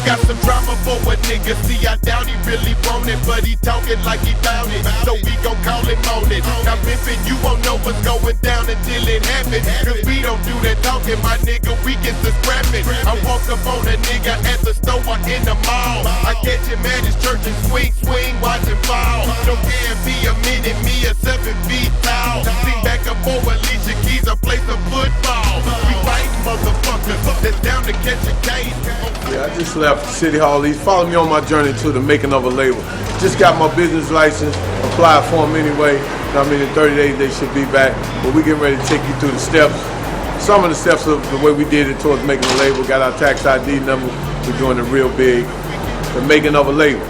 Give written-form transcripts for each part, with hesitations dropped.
Got some drama for a nigga, see I doubt he really want it, but he talking like he bout it, so we gon' call him on it. Now pimpin', you won't know what's going down until it happens, cause we don't do that talking, my nigga, we get to scrapping. I walk up on a nigga at the store or in the mall, I catch him at his church and swing, watch him fall. Don't care if he a minute, me a 7 feet tall. Sing back up for Alicia Keys, I play some football. We fight motherfuckers, that's down to catch a case. Yeah, I just left City Hall East. Follow me on my journey to the making of a label. Just got my business license, applied for them anyway. I mean, in 30 days they should be back. But we getting ready to take you through the steps. Some of the steps of the way we did it towards making a label. Got our tax ID number. We're doing it real big. The making of a label.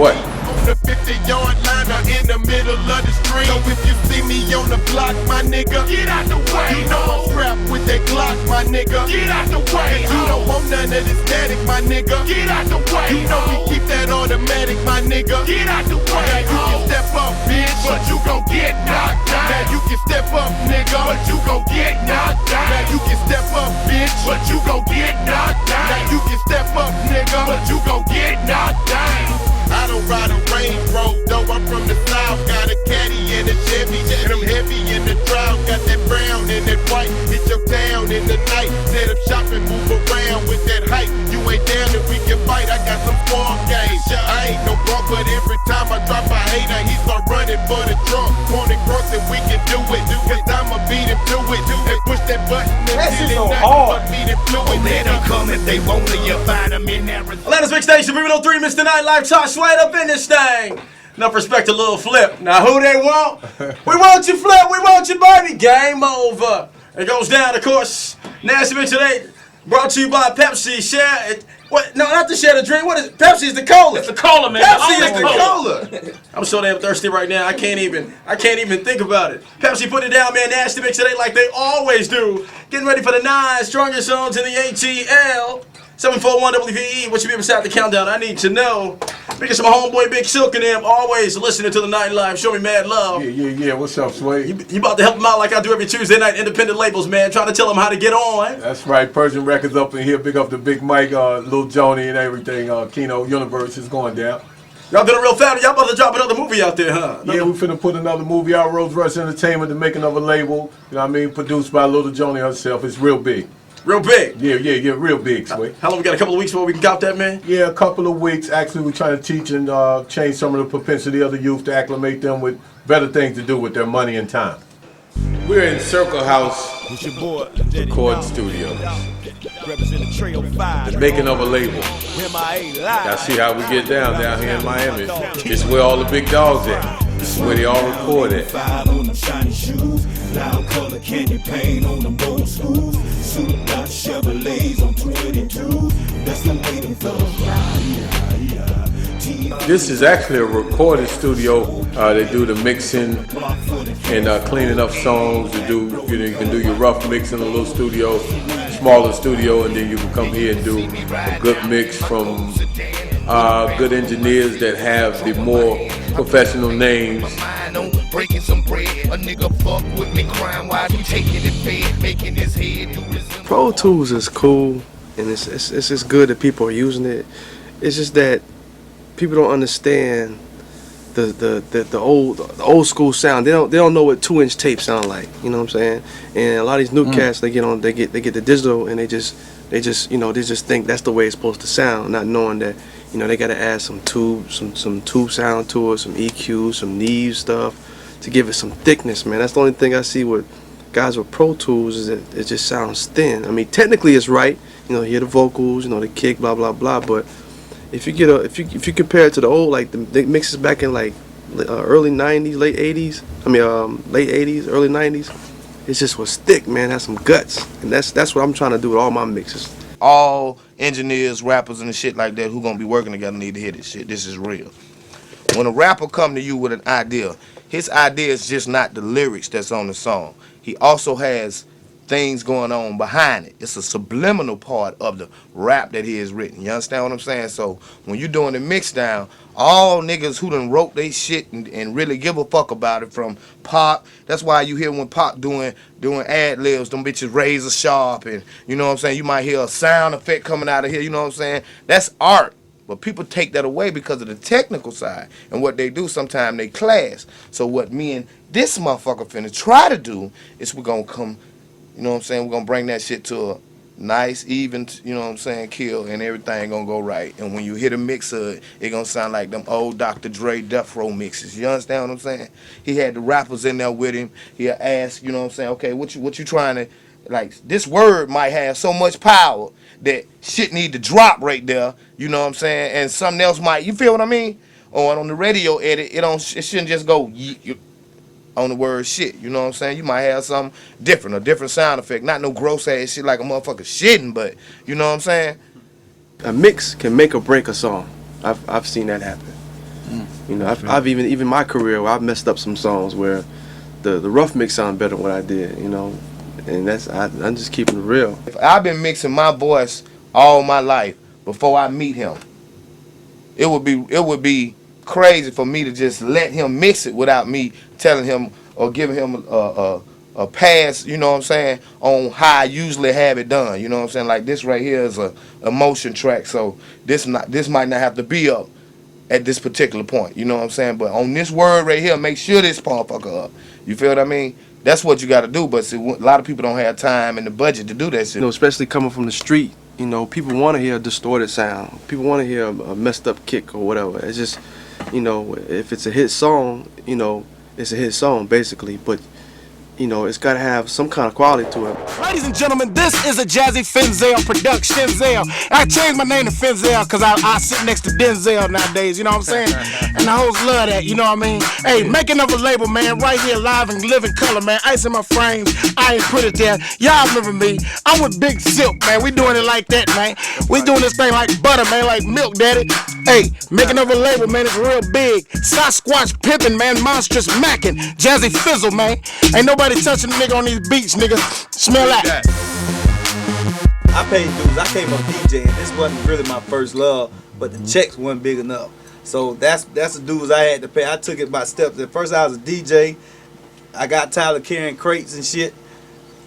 What? The 50-yard line or in the middle of the street. So if you see me on the block, my nigga, get out the way. You know I'm strapped with that Glock, my nigga, get out the way. You don't want none of this static, my nigga, get out the way. You know we keep that automatic, my nigga, get out the way. Now you can step up, bitch, but you gon' get knocked down. Now you can step up, nigga, but you gon' get knocked down. Now you can step up, bitch, but you gon' get knocked down. Now you can step up, nigga, but you gon' get knocked down. I don't ride a Range Rover, though I'm from the South. Got a caddy and a Chevy, and I'm heavy in the drought. Got that brown and that white, hit your town in the night. Set up shop and move around with that hype. You ain't down if we can fight, I got some squad games. I ain't no bump, but every time I drop a hater, he start running for the trunk. Corner cross and we can do it, cause I'ma beat him to it. And push that button until it knocks me the fluid. Let them come if they want to, you find them in Arizona. Atlanta's Big Station, Moving 03, Mr. Nightlife, Tosh right up in this thing. Enough respect to Lil Flip. Now who they want? We want you, Flip. We want you, baby. Game over. It goes down, of course. Nasty Mix today brought to you by Pepsi. Share it. What? No, not to share the drink. What is it? Pepsi is the cola. It's the cola, man. Pepsi is the cola. I'm so damn thirsty right now. I can't even think about it. Pepsi put it down, man. Nasty Mix today like they always do. Getting ready for the 9 strongest songs in the ATL. 741 WVE, what you be beside the countdown? I need to know. Because my homeboy Big Silk and them always listening to the Nightlife. Show me mad love. Yeah. What's up, Sway? You about to help them out like I do every Tuesday night. Independent labels, man. Trying to tell them how to get on. That's right. Persian Records up in here. Big up to Big Mike, Lil Joni and everything. Kino Universe is going down. Y'all doing a real family. Y'all about to drop another movie out there, huh? Yeah, we finna put another movie out. Rolls Royce Entertainment, the making of a label. You know what I mean? Produced by Lil Joni herself. It's real big. Real big? Yeah, real big, Sway. How long we got? A couple of weeks before we can cop that, man? Yeah, a couple of weeks. Actually, we're trying to teach and change some of the propensity of the youth to acclimate them with better things to do with their money and time. We're in Circle House Recording Studios. The making of a label. Y'all see how we get down here in Miami. It's where all the big dogs at. This is where they all record at. Loud color candy paint on them old schools. Suit out Chevrolets on 22. That's the way them fellas ride. This is actually a recording studio. They do the mixing and cleaning up songs. You can do your rough mix in a little studio, smaller studio, and then you can come here and do a good mix from good engineers that have the more professional names. Breaking some bread, a nigga fuck with me, crying while he taking it fed, making his head do his. Pro Tools is cool, and it's just good that people are using it. It's just that people don't understand the old school sound. They don't know what 2-inch tape sound like. You know what I'm saying? And a lot of these new cats, they get the digital, and they just think that's the way it's supposed to sound, not knowing that they got to add some tube sound to it, some EQ, some Neve stuff to give it some thickness, man. That's the only thing I see with guys with Pro Tools is that it just sounds thin. I mean, technically it's right. You hear the vocals, the kick, blah blah blah. But if you compare it to the old, like the mixes back in like early '90s, late '80s, late '80s, early '90s, it just was thick, man. It had some guts, and that's what I'm trying to do with all my mixes. All engineers, rappers, and the shit like that who gonna be working together need to hear this shit. This is real. When a rapper come to you with an idea, his idea is just not the lyrics that's on the song. He also has things going on behind it. It's a subliminal part of the rap that he has written. You understand what I'm saying? So when you're doing the mix down, all niggas who done wrote they shit and really give a fuck about it, from Pop. That's why you hear when Pop doing ad libs, them bitches razor sharp, and you know what I'm saying? You might hear a sound effect coming out of here, you know what I'm saying? That's art. But people take that away because of the technical side. And what they do, sometimes they class. So what me and this motherfucker finna try to do is we're gonna come, you know what I'm saying, we're gonna bring that shit to a nice, even, you know what I'm saying, kill, and everything gonna go right. And when you hit a mixer, it gonna sound like them old Dr. Dre Death Row mixes. You understand what I'm saying? He had the rappers in there with him. He'll ask, you know what I'm saying, okay, what you trying to, like, this word might have so much power that shit need to drop right there, you know what I'm saying, and something else might, you feel what I mean? Or on the radio edit, it shouldn't just go on the word shit, you know what I'm saying? You might have something different, a different sound effect, not no gross ass shit like a motherfucker shitting, but you know what I'm saying? A mix can make or break a song. I've seen that happen. You know, I've even my career where I've messed up some songs where the rough mix sound better than what I did, you know. And I'm just keeping it real. I've been mixing my voice all my life before I meet him. It would be crazy for me to just let him mix it without me telling him or giving him a pass, you know what I'm saying, on how I usually have it done. You know what I'm saying? Like this right here is a motion track, so this might not have to be up at this particular point. You know what I'm saying? But on this word right here, make sure this motherfucker up. You feel what I mean? That's what you got to do, but see, a lot of people don't have time and the budget to do that shit. You know, especially coming from the street, you know, people want to hear a distorted sound. People want to hear a messed up kick or whatever. It's just, you know, if it's a hit song, you know, it's a hit song basically, but you know, it's got to have some kind of quality to it. Ladies and gentlemen, this is a Jazzy Finzel production. Finzel. I changed my name to Finzel because I sit next to Denzel nowadays, you know what I'm saying? And the hoes love that, you know what I mean? Hey, making of a label, man, right here, live and living color, man. Ice in my frames, I ain't put it there. Y'all remember me. I'm with Big Silk, man. We doing it like that, man. We doing this thing like butter, man, like milk, daddy. Hey, making of a label, man, it's real big. Sasquatch pimping, man, monstrous macking. Jazzy Fizzle, man. Ain't nobody touching the nigga on these beats, nigga. Smell that. I paid dues. I came up DJing. This wasn't really my first love, but the checks weren't big enough. So that's the dues I had to pay. I took it by steps. At first I was a DJ. I got tired of carrying crates and shit.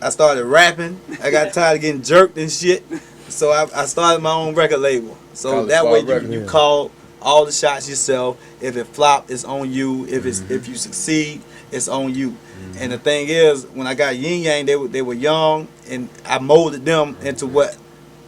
I started rapping. I got tired of getting jerked and shit. So I started my own record label. So that way you call all the shots yourself. If it flop, it's on you. If you succeed, it's on you. And the thing is, when I got Yin Yang, they were young, and I molded them into what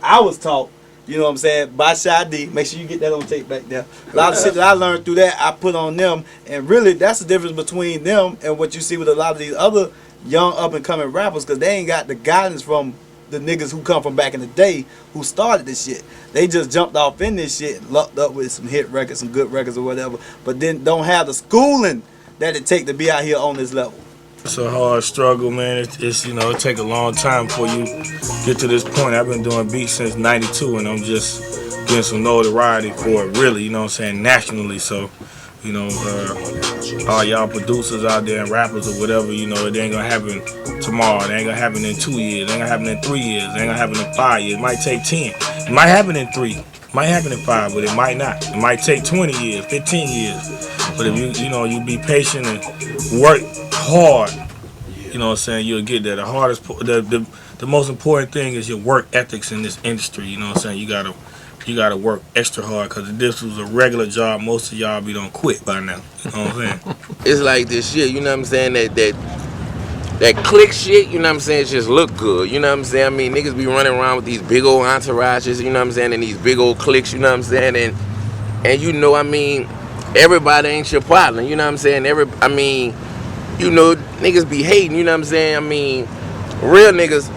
I was taught. You know what I'm saying? By Shy D. Make sure you get that on tape back there. A lot of shit that I learned through that, I put on them. And really, that's the difference between them and what you see with a lot of these other young up-and-coming rappers, because they ain't got the guidance from the niggas who come from back in the day who started this shit. They just jumped off in this shit and lucked up with some hit records, some good records or whatever, but then don't have the schooling that it take to be out here on this level. It's a hard struggle, man. It's you know, it take a long time before you get to this point. I've been doing beats since '92, and I'm just getting some notoriety for it, really, you know what I'm saying, nationally. So, you know, all y'all producers out there and rappers or whatever, you know, it ain't gonna happen tomorrow. It ain't gonna happen in 2 years. It ain't gonna happen in 3 years. It ain't gonna happen in 5 years. It might take 10. It might happen in 3. It might happen in 5, but it might not. It might take 20 years, 15 years. But if you be patient and work hard, you know what I'm saying, you'll get there. The most important thing is your work ethics in this industry. You know what I'm saying? You gotta work extra hard, because if this was a regular job, most of y'all be done quit by now. You know what I'm saying? It's like this shit, you know what I'm saying, that click shit, you know what I'm saying, just look good, you know what I'm saying? I mean, niggas be running around with these big old entourages, you know what I'm saying, and these big old cliques, you know what I'm saying, and you know, I mean, everybody ain't your partner, you know what I'm saying? I mean, you know, niggas be hating, you know what I'm saying? I mean, real niggas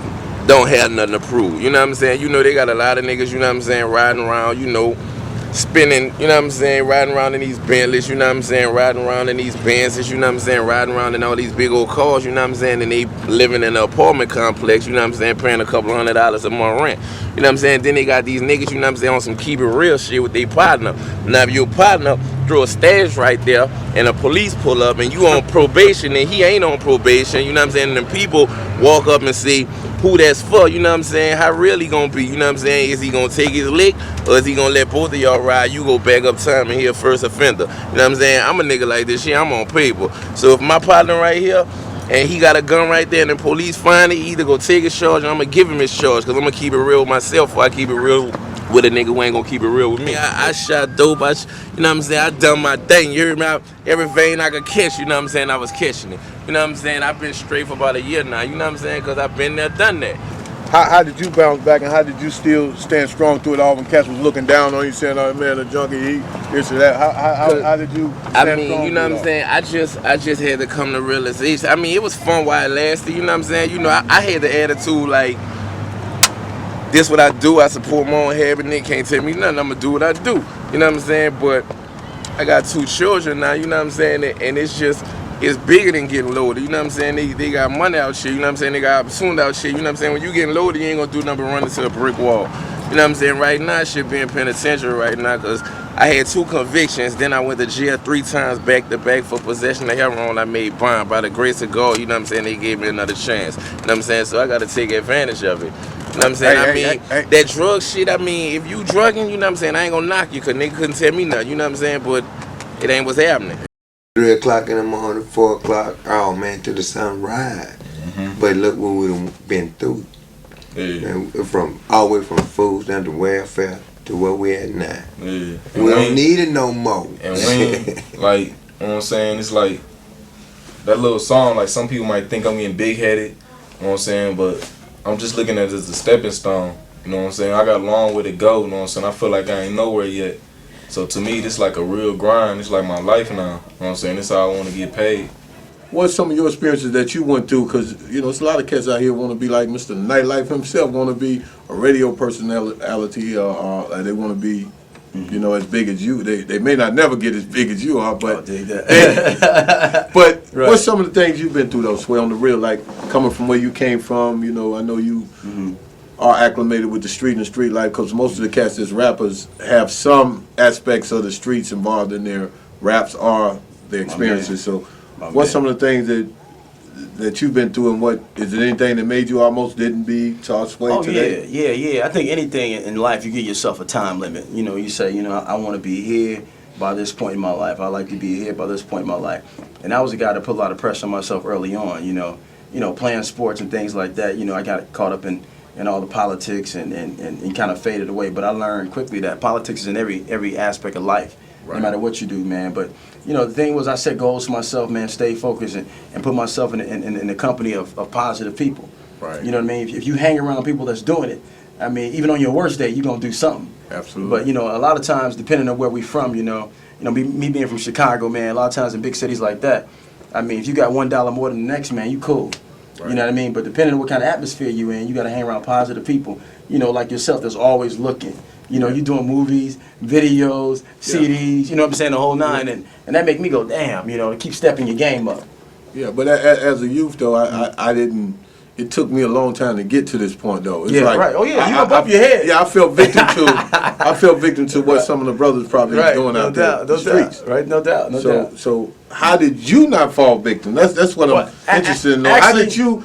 don't have nothing to prove, you know what I'm saying? You know, they got a lot of niggas, you know what I'm saying, riding around, you know, spinning, you know what I'm saying, riding around in these Bentleys, you know what I'm saying, riding around in these Benzes, you know what I'm saying, riding around in all these big old cars, you know what I'm saying, and they living in an apartment complex, you know what I'm saying, paying a couple $100 a month rent, you know what I'm saying, then they got these niggas, you know what I'm saying, on some keep it real shit with their partner. Now if your partner throw a stash right there, and the police pull up, and you on probation, and he ain't on probation, you know what I'm saying? And then people walk up and say, who that's for, you know what I'm saying? How real he gonna be, you know what I'm saying? Is he gonna take his lick, or is he gonna let both of y'all ride? You go back up time and he a first offender. You know what I'm saying? I'm a nigga like this shit, I'm on paper. So if my partner right here, and he got a gun right there, and the police find it, he either go take his charge, or I'm gonna give him his charge, because I'm gonna keep it real with myself, or I keep it real with a nigga who ain't gonna keep it real with me. I shot dope, you know what I'm saying? I done my thing, you heard me? Every vein I could catch, you know what I'm saying? I was catching it. You know what I'm saying? I've been straight for about a year now, you know what I'm saying? Because I've been there, done that. How did you bounce back, and how did you still stand strong through it all when cats was looking down on you, saying, oh man, a junkie, he this or that? How did you stand strong you know what I'm saying? I just had to come to realization. I mean, it was fun while it lasted, you know what I'm saying? You know, I had the attitude like, this what I do, I support my own habit, nigga can't tell me nothing, I'm gonna do what I do. You know what I'm saying? But I got 2 children now, you know what I'm saying? And it's bigger than getting loaded, you know what I'm saying? They got money out here, you know what I'm saying? They got opportunity out here, you know what I'm saying? When you getting loaded, you ain't gonna do nothing but run into a brick wall. You know what I'm saying? Right now, I should be in penitentiary right now, because I had 2 convictions, then I went to jail 3 times back to back for possession of heroin. I made bond. By the grace of God, you know what I'm saying? They gave me another chance. You know what I'm saying? So I gotta take advantage of it. You know what I'm saying? That drug shit, I mean, if you drugging, you know what I'm saying? I ain't gonna knock you, because nigga couldn't tell me nothing, you know what I'm saying? But it ain't what's happening. 3 o'clock in the morning, 4 o'clock, oh man, till the sun rise. But look what we done been through. And from all the way from foods down to welfare to where we at now. We don't need it no more. And when, like, you know what I'm saying, it's like that little song, like some people might think I'm getting big headed, you know what I'm saying, but I'm just looking at it as a stepping stone. You know what I'm saying? I got a long way to go, you know what I'm saying? I feel like I ain't nowhere yet. So to me, this like a real grind. It's like my life now. You know what I'm saying? This is how I want to get paid. What's some of your experiences that you went through? Because, you know, it's a lot of cats out here want to be like Mr. Nightlife himself, want to be a radio personality, or they want to be, you know, as big as you. They may not never get as big as you are, but but right. What's some of the things you've been through, though, Sway, on the real, like coming from where you came from? You know, I know you are acclimated with the street and street life, because most of the cats as rappers have some aspects of the streets involved in their raps or their experiences. So what's some of the things that you've been through, and what is it anything that made you almost didn't be taught Sway today? Yeah. I think anything in life, you give yourself a time limit. You know, you say, you know, I want to be here by this point in my life. I like to be here by this point in my life. And I was a guy that put a lot of pressure on myself early on, you know, playing sports and things like that. You know, I got caught up in all the politics and kind of faded away. But I learned quickly that politics is in every aspect of life, no matter what you do, man. But, you know, the thing was, I set goals for myself, man, stay focused and put myself in the company of positive people. Right. You know what I mean? If you hang around people that's doing it, I mean, even on your worst day, you're going to do something. Absolutely. But, you know, a lot of times, depending on where we from, me being from Chicago, man, a lot of times in big cities like that, I mean, if you got $1 more than the next man, you cool. Right. You know what I mean? But depending on what kind of atmosphere you in, you got to hang around positive people, you know, like yourself, that's always looking. You know, you're doing movies, videos, CDs, you know what I'm saying, the whole nine. And that make me go, damn, you know, to keep stepping your game up. Yeah, but as a youth, though, I didn't, it took me a long time to get to this point, though. It's like, right. Oh, yeah, you up up your head. Yeah, I fell victim to what some of the brothers probably doing out there in the streets. Right, no doubt, no doubt. So how did you not fall victim? That's what I'm interested in. How did you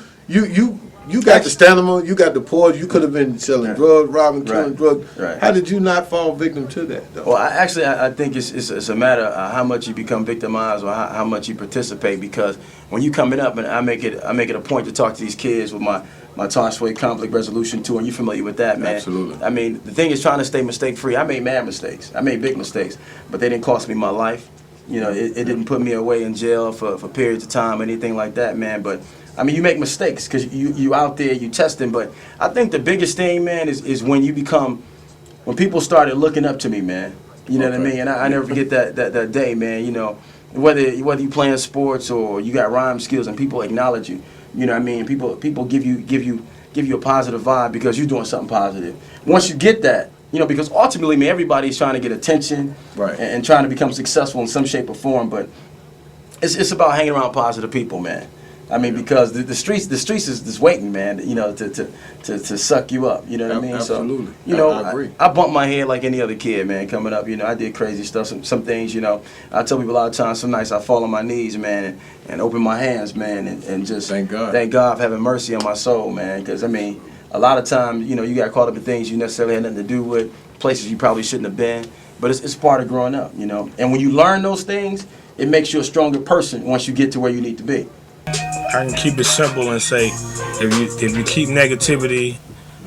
got the stamina, you got the poise, you could have been selling drugs, robbing, killing drugs. Right. How did you not fall victim to that, though? Well, I think it's a matter of how much you become victimized or how much you participate, because when you coming up, and I make it a point to talk to these kids with my Tom Sway conflict resolution tour, and you're familiar with that, man. Absolutely. I mean, the thing is trying to stay mistake free. I made mad mistakes. I made big mistakes, but they didn't cost me my life. You know, it didn't put me away in jail for periods of time, anything like that, man. But I mean, you make mistakes because you out there, you testing. But I think the biggest thing, man, is when people started looking up to me, man. You know what I mean? And I never forget that day, man. You know, whether you playing sports or you got rhyme skills and people acknowledge you. You know what I mean? People give you a positive vibe because you're doing something positive. Once you get that, you know, because ultimately, man, everybody's trying to get attention, and trying to become successful in some shape or form. But it's about hanging around positive people, man. I mean, because the streets is just waiting, man. You know, to suck you up. You know what I mean? Absolutely. So, you know, I agree. I bumped my head like any other kid, man. Coming up, you know, I did crazy stuff. Some things, you know, I tell people a lot of times. Some nights I fall on my knees, man, and open my hands, man, and just thank God for having mercy on my soul, man. Because I mean, a lot of times, you know, you got caught up in things you necessarily had nothing to do with, places you probably shouldn't have been. But it's part of growing up, you know. And when you learn those things, it makes you a stronger person once you get to where you need to be. I can keep it simple and say, if you keep negativity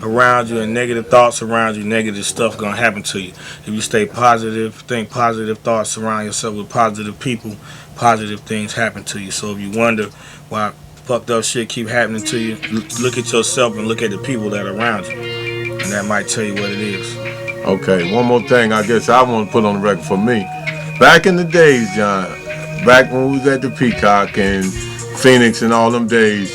around you and negative thoughts around you, negative stuff gonna happen to you. If you stay positive, think positive thoughts, surround yourself with positive people, positive things happen to you. So if you wonder why fucked up shit keep happening to you, look at yourself and look at the people that are around you, and that might tell you what it is. Okay, one more thing I guess I want to put on the record for me. Back in the days, John, back when we was at the Peacock and Phoenix and all them days,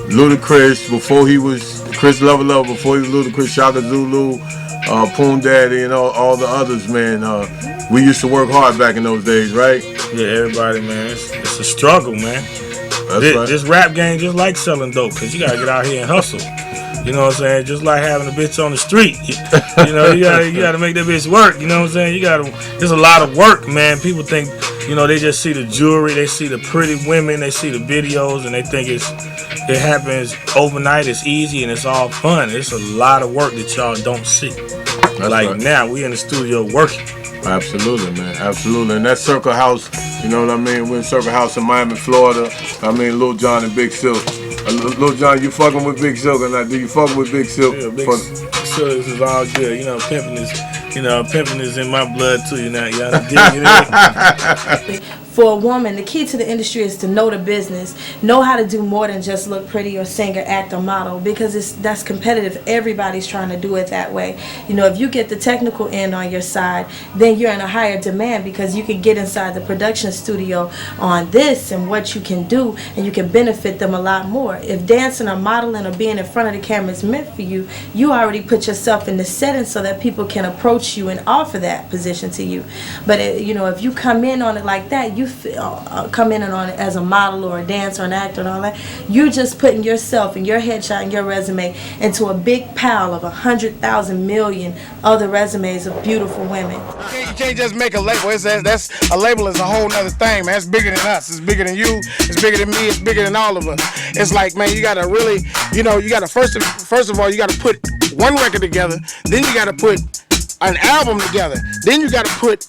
Ludacris, before he was Chris Lover, before he was Ludacris, Shaka Zulu, Poon Daddy, and all the others, man. We used to work hard back in those days, right? Yeah, everybody, man. It's a struggle, man. Right. This rap game just like selling dope, because you got to get out here and hustle. You know what I'm saying? Just like having a bitch on the street. You know, you gotta make that bitch work. You know what I'm saying? There's a lot of work, man. People think, you know, they just see the jewelry, they see the pretty women, they see the videos, and they think it happens overnight, it's easy, and it's all fun. It's a lot of work that y'all don't see. That's like right. Now, we in the studio working. Absolutely, man. Absolutely. And that Circle House, you know what I mean? We're in Circle House in Miami, Florida. I mean, Lil Jon and Big Silk. Lil Jon, you fucking with Big Silk or not? Do you fucking with Big Silk? Yeah, Big Silk is all good. You know, pimping is in my blood too. You know, y'all dig it in. For a woman, the key to the industry is to know the business, know how to do more than just look pretty or sing or act or model, because that's competitive. Everybody's trying to do it that way. You know, if you get the technical end on your side, then you're in a higher demand, because you can get inside the production studio on this and what you can do, and you can benefit them a lot more. If dancing or modeling or being in front of the camera is meant for you, you already put yourself in the setting so that people can approach you and offer that position to you. But you know, if you come in on it like that, you come in on it as a model or a dancer or an actor and all that, you're just putting yourself and your headshot and your resume into a big pile of 100,000 million other resumes of beautiful women. You can't just make a label. That's a label is a whole nother thing, man. It's bigger than us. It's bigger than you. It's bigger than me. It's bigger than all of us. It's like, man, you gotta really, you know, you gotta first of all, you gotta put one record together. Then you gotta put an album together. Then you gotta put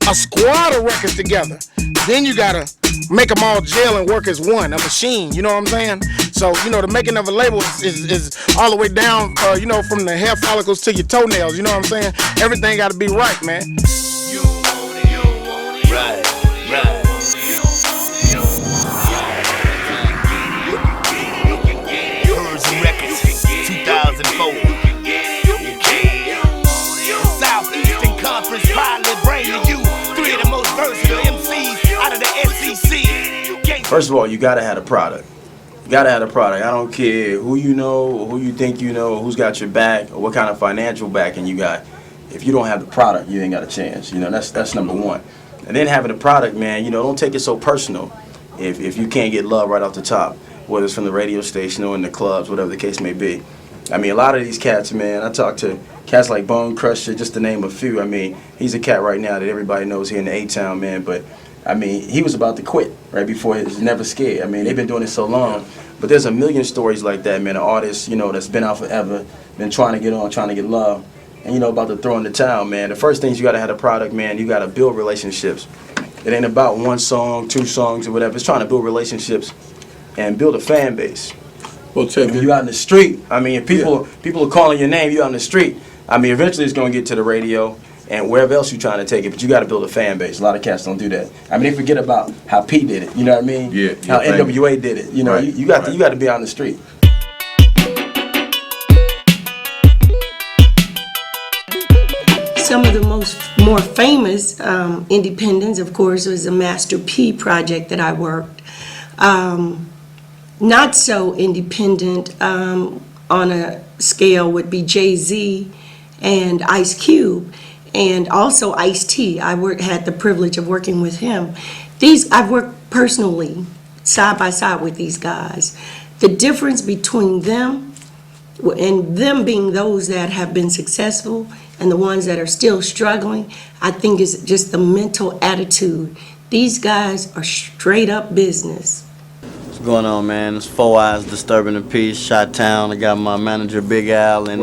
a squad of records together. Then you gotta make them all gel and work as one, a machine. You know what I'm saying? So, you know, the making of a label is all the way down, you know, from the hair follicles to your toenails. You know what I'm saying? Everything gotta be right, man. Right. Persian Records, 2004. Southeastern Conference pilot bringing you three of the most versatile MCs out of the SEC. First of all, you gotta have a product. You gotta have a product. I don't care who you know, or who you think you know, or who's got your back, or what kind of financial backing you got. If you don't have the product, you ain't got a chance. You know, that's number one. And then having a product, man, you know, don't take it so personal. If you can't get love right off the top, whether it's from the radio station or in the clubs, whatever the case may be. I mean, a lot of these cats, man, I talk to cats like Bone Crusher, just to name a few. I mean, he's a cat right now that everybody knows here in the A-Town, man, but I mean, he was about to quit right before. He was never scared. I mean, they've been doing it so long. But there's a million stories like that, man. An artist, you know, that's been out forever, been trying to get on, trying to get love, and, you know, about to throw in the towel, man. The first thing is you got to have a product, man. You got to build relationships. It ain't about one song, two songs, or whatever. It's trying to build relationships and build a fan base. Well, check you out in the street. I mean, if people are calling your name, you out in the street. I mean, eventually it's going to get to the radio and wherever else you're trying to take it, but you got to build a fan base. A lot of cats don't do that. I mean, they forget about how P did it. You know what I mean? Yeah. How NWA did it. You know, right. you got to be out in the street. Some of the more famous independents, of course, was the Master P project that I worked. Not so independent on a scale would be Jay-Z and Ice Cube, and also Ice-T. I had the privilege of working with him. I've worked personally side by side with these guys. The difference between them and them being those that have been successful and the ones that are still struggling, I think is just the mental attitude. These guys are straight up business. What's going on, man? It's 4 Eyes, Disturbing the Peace, Chi-Town. I got my manager, Big Al, and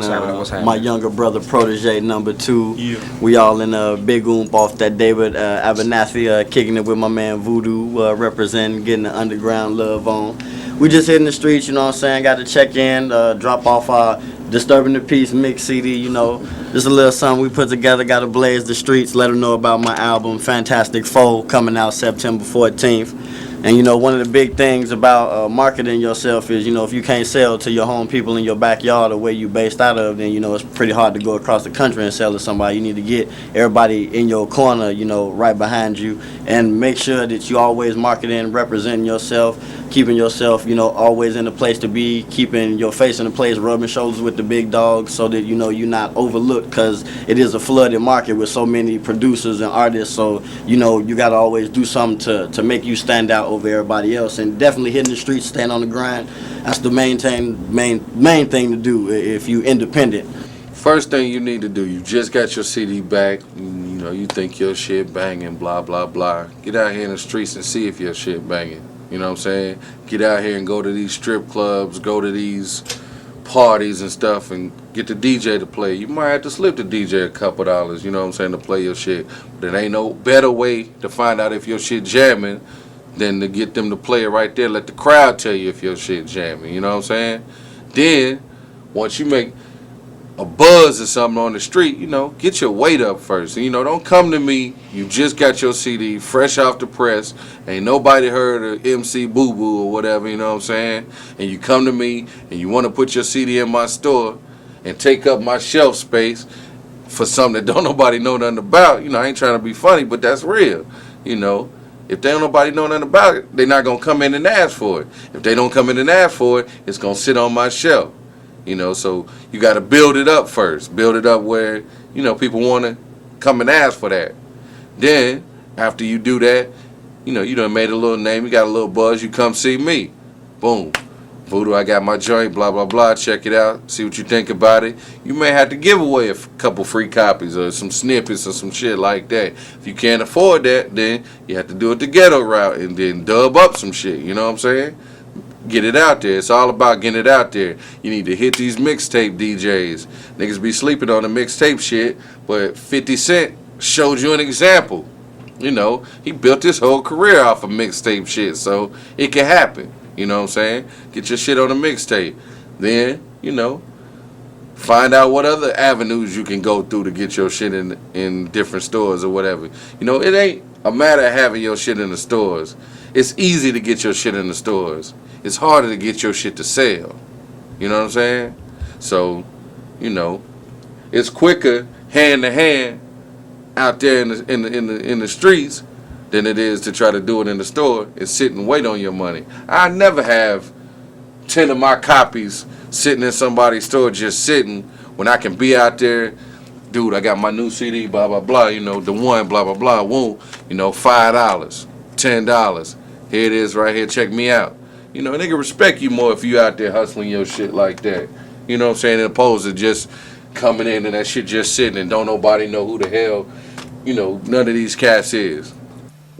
my younger brother, Protege, number 2. Yeah. We all in a big oomp off that David Abernathy, kicking it with my man Voodoo, representing, getting the underground love on. We just hitting the streets, you know what I'm saying? Got to check in, drop off our Disturbing the Peace mix CD, you know. Just a little something we put together, got to blaze the streets, let them know about my album, Fantastic Foe, coming out September 14th. And, you know, one of the big things about marketing yourself is, you know, if you can't sell to your home people in your backyard or where you based out of, then, you know, it's pretty hard to go across the country and sell to somebody. You need to get everybody in your corner, you know, right behind you, and make sure that you always marketing, representing yourself, keeping yourself, you know, always in the place to be, keeping your face in the place, rubbing shoulders with the big dogs so that, you know, you're not overlooked, because it is a flooded market with so many producers and artists. So, you know, you got to always do something to make you stand out over everybody else, and definitely hitting the streets, staying on the grind. That's the main thing to do if you independent. First thing you need to do, you just got your CD back, you know, you think your shit banging, blah, blah, blah. Get out here in the streets and see if your shit banging. You know what I'm saying? Get out here and go to these strip clubs, go to these parties and stuff, and get the DJ to play. You might have to slip the DJ a couple dollars, you know what I'm saying, to play your shit. But there ain't no better way to find out if your shit jamming than to get them to play it right there. Let the crowd tell you if your shit jamming, you know what I'm saying? Then, once you make a buzz or something on the street, you know, get your weight up first. And, you know, don't come to me, you just got your CD fresh off the press, ain't nobody heard of MC Boo Boo or whatever, you know what I'm saying? And you come to me and you want to put your CD in my store and take up my shelf space for something that don't nobody know nothing about. You know, I ain't trying to be funny, but that's real, you know. If they don't nobody know nothing about it, they're not going to come in and ask for it. If they don't come in and ask for it, it's going to sit on my shelf. You know, so you got to build it up first. Build it up where, you know, people want to come and ask for that. Then, after you do that, you know, you done made a little name, you got a little buzz, you come see me. Boom. Voodoo, I got my joint, blah, blah, blah. Check it out. See what you think about it. You may have to give away a couple free copies or some snippets or some shit like that. If you can't afford that, then you have to do it the ghetto route and then dub up some shit. You know what I'm saying? Get it out there. It's all about getting it out there. You need to hit these mixtape DJs. Niggas be sleeping on the mixtape shit, but 50 Cent showed you an example. You know, he built his whole career off of mixtape shit, so it can happen. You know what I'm saying? Get your shit on the mixtape. Then, you know, find out what other avenues you can go through to get your shit in different stores or whatever. You know, it ain't a matter of having your shit in the stores. It's easy to get your shit in the stores. It's harder to get your shit to sell. You know what I'm saying? So, you know, it's quicker hand to hand out there in the streets than it is to try to do it in the store and sit and wait on your money. I never have 10 of my copies sitting in somebody's store just sitting when I can be out there. Dude, I got my new CD, blah, blah, blah, you know, the one, blah, blah, blah, won't, you know, $5, $10. Here it is right here, check me out. You know, nigga respect you more if you out there hustling your shit like that. You know what I'm saying? As opposed to just coming in and that shit just sitting and don't nobody know who the hell, you know, none of these cats is.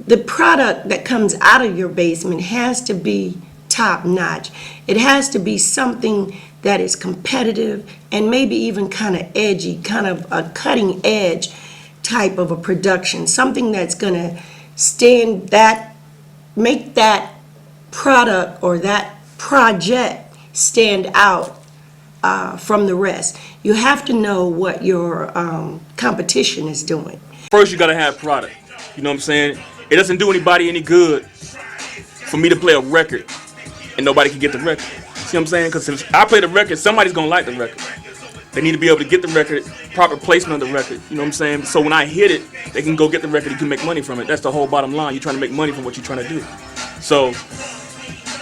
The product that comes out of your basement has to be top notch. It has to be something that is competitive and maybe even kind of edgy, kind of a cutting edge type of a production. Something that's gonna make that product or that project stand out from the rest. You have to know what your competition is doing. First, you gotta have product. You know what I'm saying? It doesn't do anybody any good for me to play a record and nobody can get the record. See what I'm saying? Because if I play the record, somebody's gonna like the record. They need to be able to get the record, proper placement of the record. You know what I'm saying? So when I hit it, they can go get the record, you can make money from it. That's the whole bottom line. You're trying to make money from what you're trying to do. So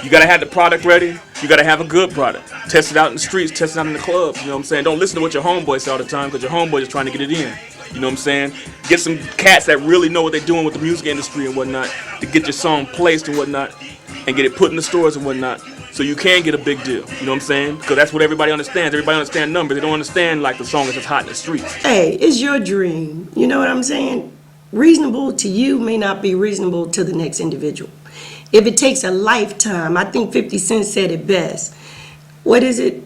you gotta have the product ready. You gotta have a good product. Test it out in the streets, test it out in the clubs. You know what I'm saying? Don't listen to what your homeboys say all the time, because your homeboy is trying to get it in. You know what I'm saying? Get some cats that really know what they're doing with the music industry and whatnot to get your song placed and whatnot. and get it put in the stores and whatnot, so you can get a big deal. You know what I'm saying? Because that's what everybody understands. Everybody understands numbers. They don't understand like the song is just hot in the streets. Hey, it's your dream. You know what I'm saying? Reasonable to you may not be reasonable to the next individual. If it takes a lifetime, I think 50 Cent said it best. What is it?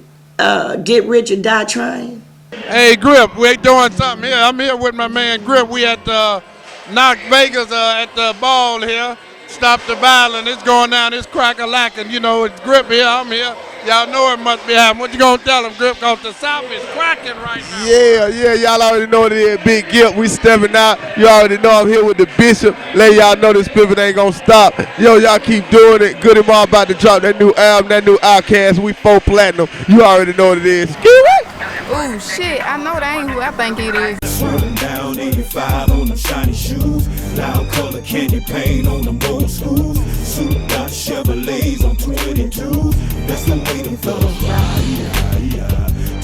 Get rich or die trying? Hey, Grip, we doing something here. I'm here with my man Grip. We at Knox Vegas at the ball here. Stop the violence. It's going down. It's crack-a-lacking. You know, it's Grip here. I'm here. Y'all know it must be happening. What you gonna tell them, Grip? Cause the South is cracking right now. Yeah, y'all already know what it is. Big Gip, we stepping out. You already know I'm here with the Bishop. Let y'all know this pimpin' ain't gonna stop. Yo, y'all keep doing it. Goody Mob about to drop that new album, that new Outcast. We 4 platinum. You already know what it is. Get right. Oh shit, I know that ain't who I think it is. Swirling down 85 on them shiny shoes. Loud color candy paint on them old schools. Suit out Chevrolets on 282. That's the way them thugs ride.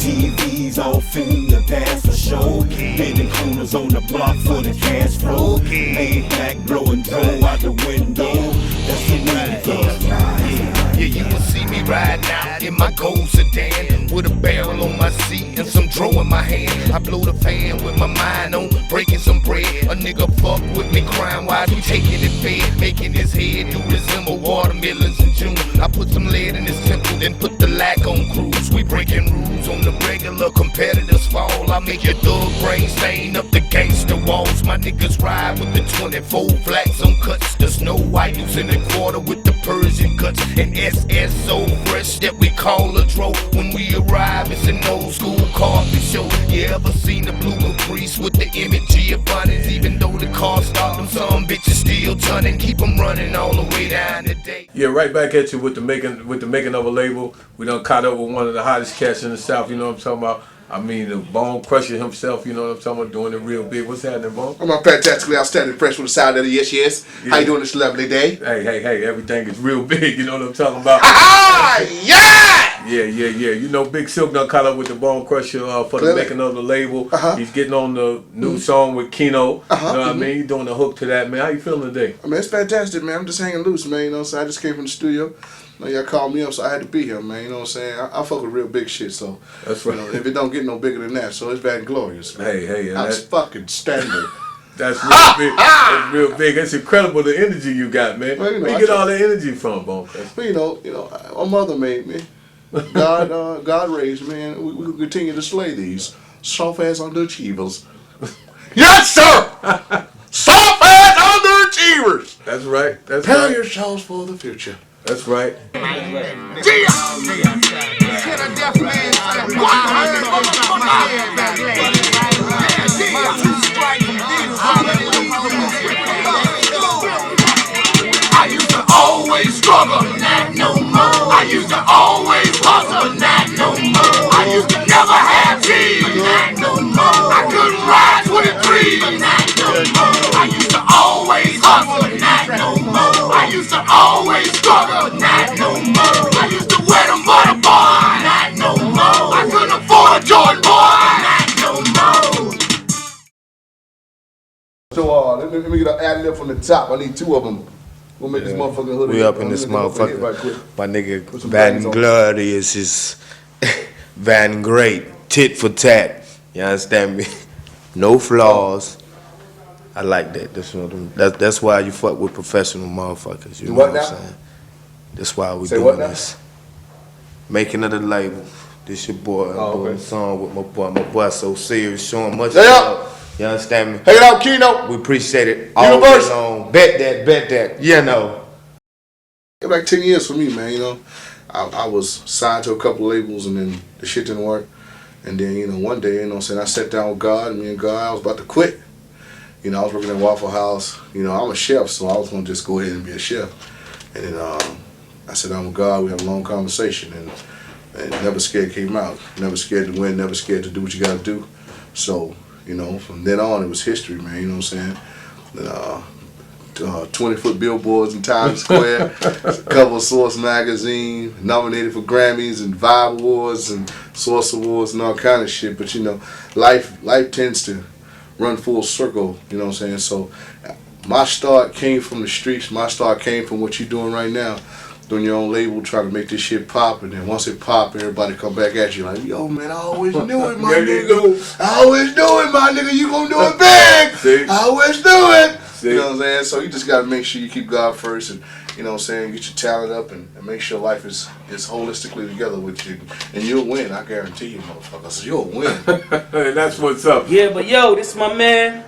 TV's off in the dance for show. Bending corners on the block for the cash flow. Laid back blowing dough out the window. That's the way them thugs ride. Yeah, you will see me riding out in my gold sedan with a barrel on my seat and some dro in my hand. I blow the fan with my mind on breaking some bread. A nigga fuck with me crying while he taking it fed, making his head do resemble watermelons in June. I put some lead in his temple, then put the lack on cruise. We breaking rules on the regular, competitors fall. I make your thug brain stain up the gangster walls. My niggas ride with the 24 flats on cuts. The Snow White who's in the quarter with the Persian cuts. And SS so fresh that we call a dro. When we arrive, it's an old school coffee show. You ever seen the blue Caprice with the image Giovanni's? Even though the car stopped them, some bitches still turning. Keep them running all the way down the day. Yeah, right back at you with the making of a label. We done caught up with one of the hottest cats in the South, you know what I'm talking about? I mean, the Bone Crusher himself, you know what I'm talking about, doing it real big. What's happening, Bone? I'm fantastically outstanding, fresh from the side of the yes. Yeah. How you doing this lovely day? Hey, everything is real big, you know what I'm talking about? Yeah! Yeah. You know, Big Silk done caught up with the Bone Crusher for the making of the label. He's getting on the new song with Keno. You know what I mean? He's doing the hook to that, man. How you feeling today? I mean, it's fantastic, man. I'm just hanging loose, man. You know what I'm saying? I just came from the studio. You know, y'all called me up, so I had to be here, man. You know what I'm saying? I fuck with real big shit, so. That's right. You know, if it don't get no bigger than that, so it's bad and glorious, man. Hey. That's fucking standard. That's real big. That's real big. It's incredible the energy you got, man. Well, you know, where you get all the energy from, Bone? Well, you know, my mother made me. God raised me, and we will continue to slay these soft-ass underachievers. Yes, sir! Soft-ass underachievers! That's right. Prepare yourselves for the future. That's right. I used to always struggle, not no more. I used to always hustle, not no more. I used to never have cheese, not no more. I couldn't ride 23, not no more. I used to always hustle, not no more. I used to always struggle, not no more. I used to wear them butter boy, not no more. I couldn't afford a Jordan boy, not no more. So let me get an ad lib from the top. I need 2 of them. We'll make this motherfucking hoodie. We up in this motherfucker. My nigga Van Glorious is Van Great. Tit for tat. You understand me? No flaws. I like that. That's why you fuck with professional motherfuckers. You know what I'm saying? That's why we doing this. Making of the label. This your boy. I'm doing a song with my boy. My boy so serious, showing much love. You understand me? Hey, it out, Keno. We appreciate it all day long. Bet that. You know. It was like 10 years for me, man. You know, I was signed to a couple of labels, and then the shit didn't work. And then, you know, one day, you know what I'm saying, I sat down with God, and me and God, I was about to quit. You know, I was working at Waffle House. You know, I'm a chef, so I was going to just go ahead and be a chef. And then I sat down with God, we had a long conversation, and Never Scared came out. Never scared to win, never scared to do what you got to do. So, you know, from then on, it was history, man, you know what I'm saying? 20-foot billboards in Times Square, cover of Source magazine, nominated for Grammys and Vibe Awards and Source Awards and all kind of shit. But, you know, life tends to run full circle, you know what I'm saying? So my start came from the streets. My start came from what you're doing right now. Doing your own label, trying to make this shit pop, and then once it pop, everybody come back at you like, yo, man, I always knew it, my nigga. I always knew it, my nigga. You gonna do it big. I always knew it. You know what I'm saying? So you just gotta make sure you keep God first, and you know what I'm saying, get your talent up, and make sure life is holistically together with you, and you'll win. I guarantee you, motherfuckers, you'll win. And that's what's up. Yeah, but yo, this is my man.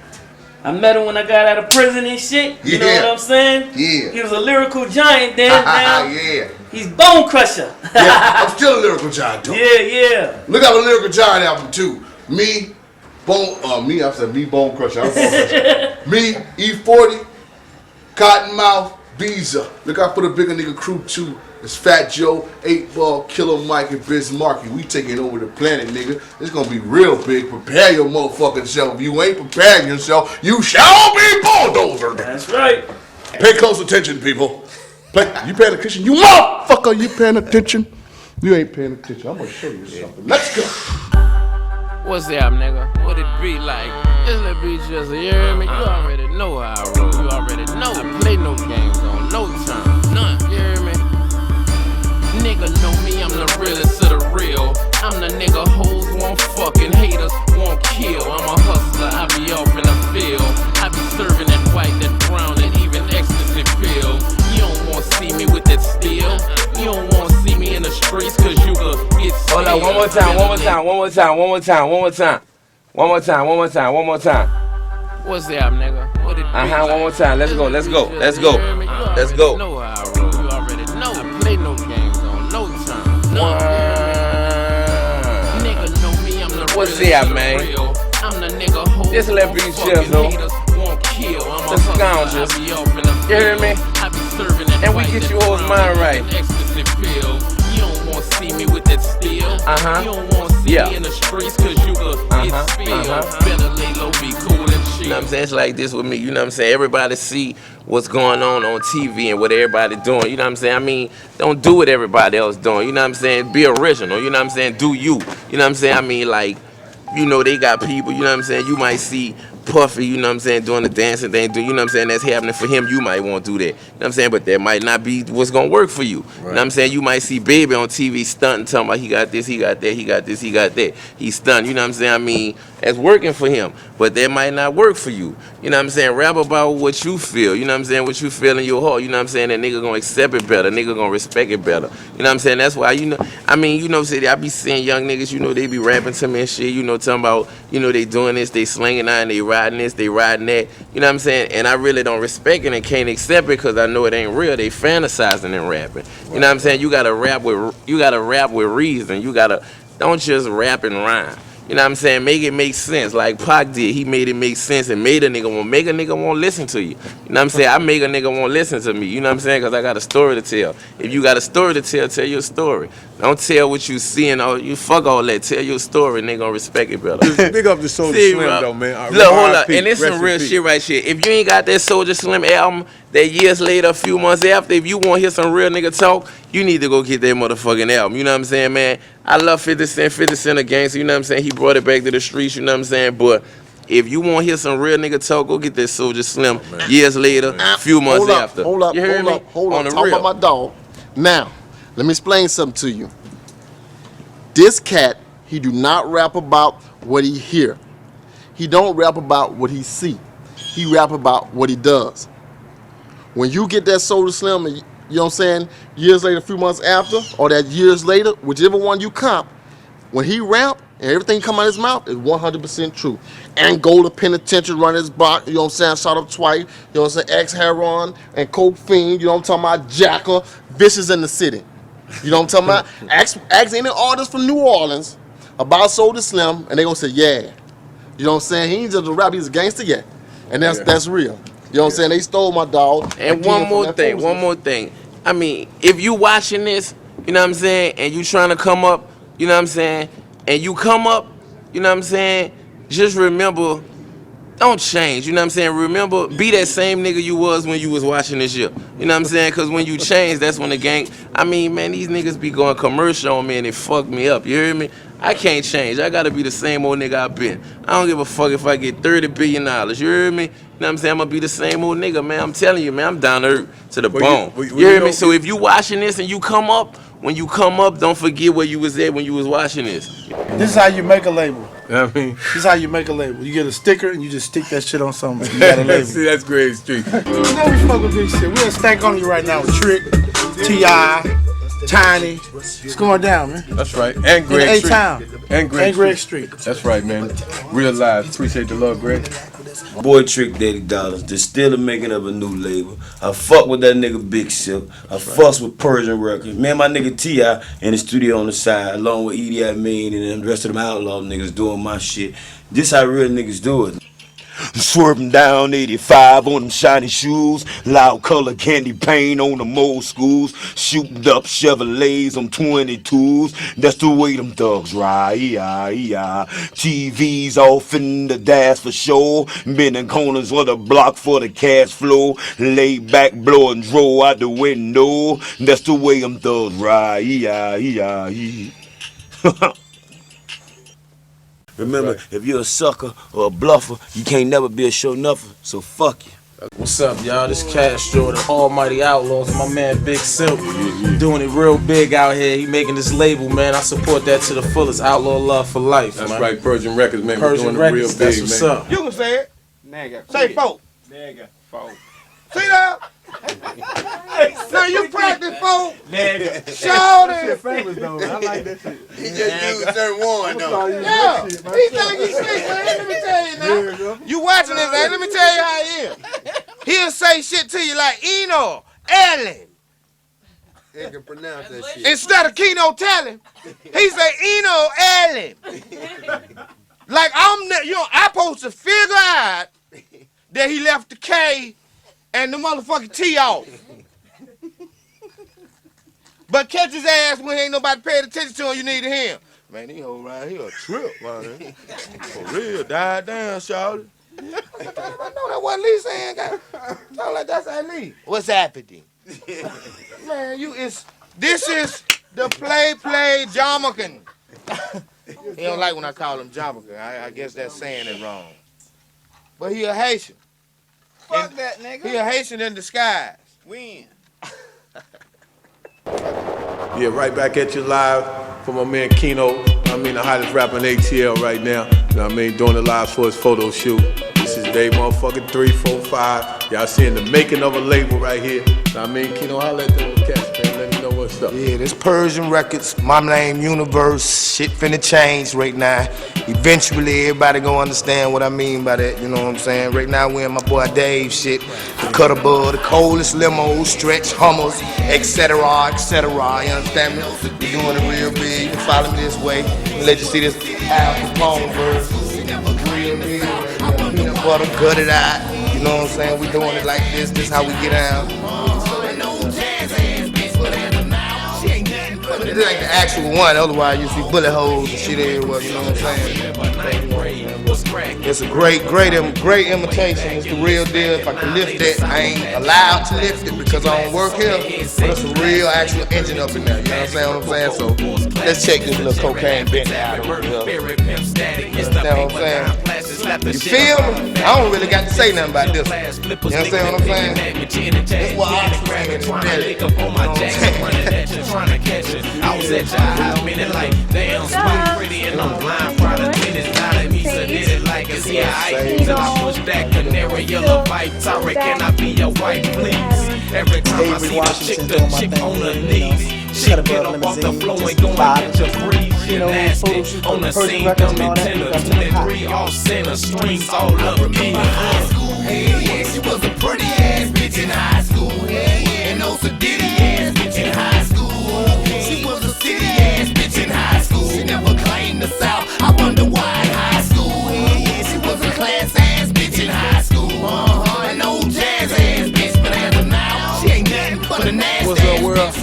I met him when I got out of prison and shit. You know what I'm saying? Yeah. He was a lyrical giant then. Now yeah. He's Bone Crusher. Yeah, I'm still a lyrical giant, though. Yeah. Look out the Lyrical Giant album too. Me, Bone Crusher. I'm Bone Crusher. Me, E40, Cottonmouth, Visa. Look out for the bigger nigga crew too. It's Fat Joe, 8 Ball, Killer Mike, and Biz Markie. We taking over the planet, nigga. It's gonna be real big. Prepare your motherfucking self. If you ain't preparing yourself, you shall be bulldozer. That's right. Pay close attention, people. You paying attention? You motherfucker, you paying attention? You ain't paying attention. I'm gonna show you something. Let's go. What's up, nigga? What it be like? This little be just a year, man. You already know how I roll. You already know. I play no games on no time. None. You hear me? Nigga know me, I'm the realest of the real. I'm the nigga hoes won't fucking haters won't kill. I'm a hustler, I be off in the field. I be serving that white, that brown, and even ecstasy pill. You don't wanna see me with that steel. You don't wanna see me in the streets cause you could get hold on, one more time. What's up, nigga? What it be like? One more time. Let's go. Know how I roll. You already know. I play no games on no time. Nigga know me, I'm the what's up, man? I'm the nigga who this let be chill, though. The scoundrels. You hear me? And we get you hoes mind right. You don't want to see me with that steel. You don't want to see me in the streets cause you could get spilled. Better lay low, be cool and chill. You know what I'm saying? It's like this with me. You know what I'm saying? Everybody see what's going on TV and what everybody doing. You know what I'm saying? I mean, don't do what everybody else doing. You know what I'm saying? Be original. You know what I'm saying? Do you. You know what I'm saying? I mean, like, you know, they got people, you know what I'm saying? You might see Puffy, you know what I'm saying, doing the dancing thing, you know what I'm saying, that's happening for him, you might want to do that, you know what I'm saying, but that might not be what's going to work for you, right. You know what I'm saying, you might see Baby on TV stunting, talking about he got this, he got that, he got this, he got that, he's stunned, you know what I'm saying, I mean, that's working for him, but that might not work for you, you know what I'm saying, rap about what you feel, you know what I'm saying, what you feel in your heart, you know what I'm saying, that nigga going to accept it better, nigga going to respect it better, you know what I'm saying, that's why, you know, I mean, you know, I be seeing young niggas, you know, they be rapping to me and shit, you know, talking about, you know, they doing this, they slinging out, and they riding this, they riding that, you know what I'm saying, and I really don't respect it and can't accept it because I know it ain't real. They fantasizing and rapping. You know what I'm saying? You gotta rap with reason. You gotta don't just rap and rhyme. You know what I'm saying? Make it make sense. Like Pac did. He made it make sense and made a nigga won't listen to you. You know what I'm saying? I make a nigga won't listen to me. You know what I'm saying? Because I got a story to tell. If you got a story to tell your story. Don't tell what you see and all. You fuck all that. Tell your story and they gonna respect it, brother. Big up the Soulja Slim, though, man. Look, hold up. And this some real shit right here. If you ain't got that Soulja Slim album, that years later, a few months after, if you want to hear some real nigga talk, you need to go get that motherfucking album. You know what I'm saying, man? I love 50 Cent. 50 Cent a gangster. You know what I'm saying? He brought it back to the streets. You know what I'm saying? But if you want to hear some real nigga talk, go get that Soulja Slim years later, a few months after. Hold up. Talk about my dog. Now, let me explain something to you. This cat, he do not rap about what he hear. He don't rap about what he see. He rap about what he does. When you get that Soulja Slim, you know what I'm saying, years later, a few months after, or that years later, whichever one you comp, when he rap and everything come out of his mouth is 100% true. And go to penitentiary, run his block, you know what I'm saying, shot up twice, you know what I'm saying, ex-heroin and coke fiend, you know what I'm talking about, jacker, vicious in the city. You know what I'm talking about? Ask any artist from New Orleans about Soulja Slim, and they gonna say, yeah. You know what I'm saying? He ain't just a rapper, he's a gangster, yeah. And that's real. You know what I'm saying? They stole my dog. And one more thing. I mean, if you watching this, you know what I'm saying, and you trying to come up, you know what I'm saying, and you come up, you know what I'm saying, just remember, don't change, you know what I'm saying? Remember, be that same nigga you was when you was watching this shit. You know what I'm saying? Because when you change, that's when the gang, I mean, man, these niggas be going commercial on me and it fuck me up, you hear me? I can't change. I gotta be the same old nigga I've been. I don't give a fuck if I get $30 billion, you hear me? You know what I'm saying? I'm gonna be the same old nigga, man. I'm telling you, man, I'm down to earth, to the bone. You hear me? So if you watching this and you come up, when you come up, don't forget where you was at when you was watching this. This is how you make a label. I mean, this is how you make a label. You get a sticker and you just stick that shit on something. You got a label. See, that's Greg Street. You know we fuck with big shit. We're a stack on you right now with Trick, T.I., Tiny. It's going down, man. That's right. And Greg Street. A-Town. And Greg Street. That's right, man. Real live. Appreciate the love, Greg. Boy Trick Daddy Dollars, they're still the making of a new label. I fuck with that nigga Big Silk. I fuss with Persian Records. Man, my nigga T.I. in the studio on the side, along with Edie Amin and the rest of them outlaw niggas doing my shit. This how real niggas do it. Swerving down 85 on them shiny shoes, loud color candy paint on them old schools, shooting up Chevrolets on 22s. That's the way them thugs ride. TV's off in the dash for sure, bending corners of the block for the cash flow. Lay back, blow and draw out the window. That's the way them thugs ride. Remember, if you're a sucker or a bluffer, you can't never be a show nuffer, so fuck you. What's up, y'all? This Cash Jordan, Almighty Outlaws, my man Big Silk, doing it real big out here. He making this label, man. I support that to the fullest. Outlaw love for life, That's man. right, Persian Records, man. Persian We're doing Records, it real that's big, what's man. up. You can say it. Nigga. Say folk. Nigga. Folk. See that? Now you practice folk. Nigga. Shout it. Shit famous though, man. I like that shit. He just used certain one though. Yeah. He think he's slick, man. Let me tell you now. You watching this, man. Let me tell you how he is. He'll say shit to you like Eno, Ellen. He can pronounce that shit. Instead of Keno telling, he say Eno, Ellen. Like I'm supposed to figure out that he left the K and the motherfucking T off. But catch his ass when ain't nobody paying attention to him, you need to hear him. Man, these hoes right here a trip, man. For real, died down, shawty. I know that wasn't Lee saying, sound like that's how Lee. What's happening? Man, this is the play Jamacan. He don't like when I call him Jamacan. I guess that's saying it wrong. But he a Haitian. Fuck that, nigga. He a Haitian in disguise. When? Yeah, right back at you live for my man Keno. I mean, the hottest rapper in ATL right now. You know what I mean? Doing the live for his photo shoot. This is day motherfucking 3, 4, 5. Y'all seeing the making of a label right here. You know what I mean? Keno, holla at them cats, man. Let me know what's up. Yeah, this Persian Records, my name Universe, shit finna change right now. Eventually, everybody gonna understand what I mean by that, you know what I'm saying? Right now, we in my boy Dave shit, the cut above, the coldest limos, stretch Hummers, etc., etc., you understand me? We doing it real big, you can follow me this way, and let you see this Al Capone verse, real big, peanut butter, gut it out, you know what I'm saying? We doing it like this how we get out. This ain't the actual one, otherwise you see bullet holes and shit everywhere, you know what I'm saying? It's a great imitation. It's the real deal. If I can lift it, I ain't allowed to lift it because I don't work here. But it's a real actual engine up in there, you know what I'm saying? So let's check this little cocaine bent out over here. You know what I'm saying? You feel me? I don't really got to say nothing about this one. You understand what I'm saying? That's what I'm saying. I was at your house, meaning like, damn, smooth, pretty, and I'm blind, proud of minutes, not at me, so did it like a CIA. Till I push that canary yellow bite, sorry, can I be your wife, please? Every time I see the chick on her knees, she get up off the floor and go and get your freeze. Shit nasty, on the scene, dumbing tenor, 23, all center, strings all over me. High school, yeah, she was a pretty ass bitch in high school, and no sedity ass bitch in high school. She was a city ass bitch in high school. She never claimed the South. I wonder why in high school. Yeah, she was a class ass bitch in high school. An old jazz ass bitch, but as of now, she ain't nothing but a nasty. What's up, world?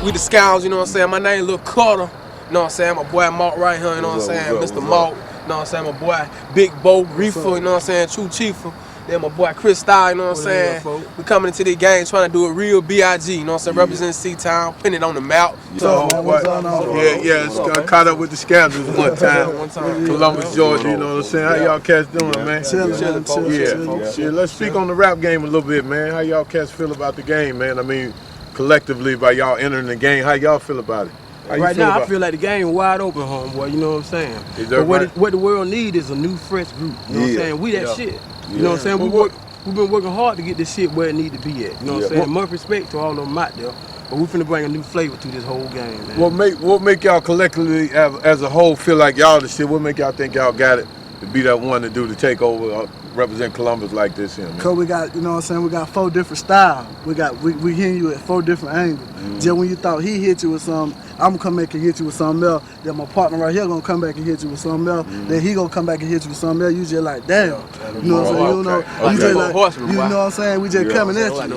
We the Scouts, you know what I'm saying? My name Lil Carter. You know what I'm saying? My boy Mark right here, you know what I'm saying? Mr. Mark. You know what I'm saying? My boy Big Bo, Reefer, you know what I'm saying? True Chiefer. Then my boy Chris Style, you know what I'm saying? We coming into the game trying to do a real B.I.G., you know what I'm saying? Represent C-Town, putting it on the map. So, caught up with the scandals one time. Columbus, Georgia, you know what I'm saying? How y'all cats doing, man? Chillin'. Shit, let's speak on the rap game a little bit, man. How y'all cats feel about the game, man? I mean, collectively, by y'all entering the game, how y'all feel about it? Right now, I feel like the game wide open, homeboy. You know what I'm saying? But what the world need is a new, fresh group. You know what I'm saying? We that shit. You know what I'm saying? We've been working hard to get this shit where it need to be at. You know what I'm saying? Much respect to all of them out there. But we finna bring a new flavor to this whole game, man. What make y'all collectively, as a whole, feel like y'all the shit? What make y'all think y'all got it to be that one to do the takeover, represent Columbus like this here, man? Cause we got, you know what I'm saying, we got 4 different styles. We hitting you at 4 different angles. Just when you thought he hit you with something, I'm gonna come back and hit you with something else. Then my partner right here gonna come back and hit you with something else. Then he gonna come back and hit you with something else. You just like, damn. You know what I'm saying? You know what I'm saying? We just coming at you. Like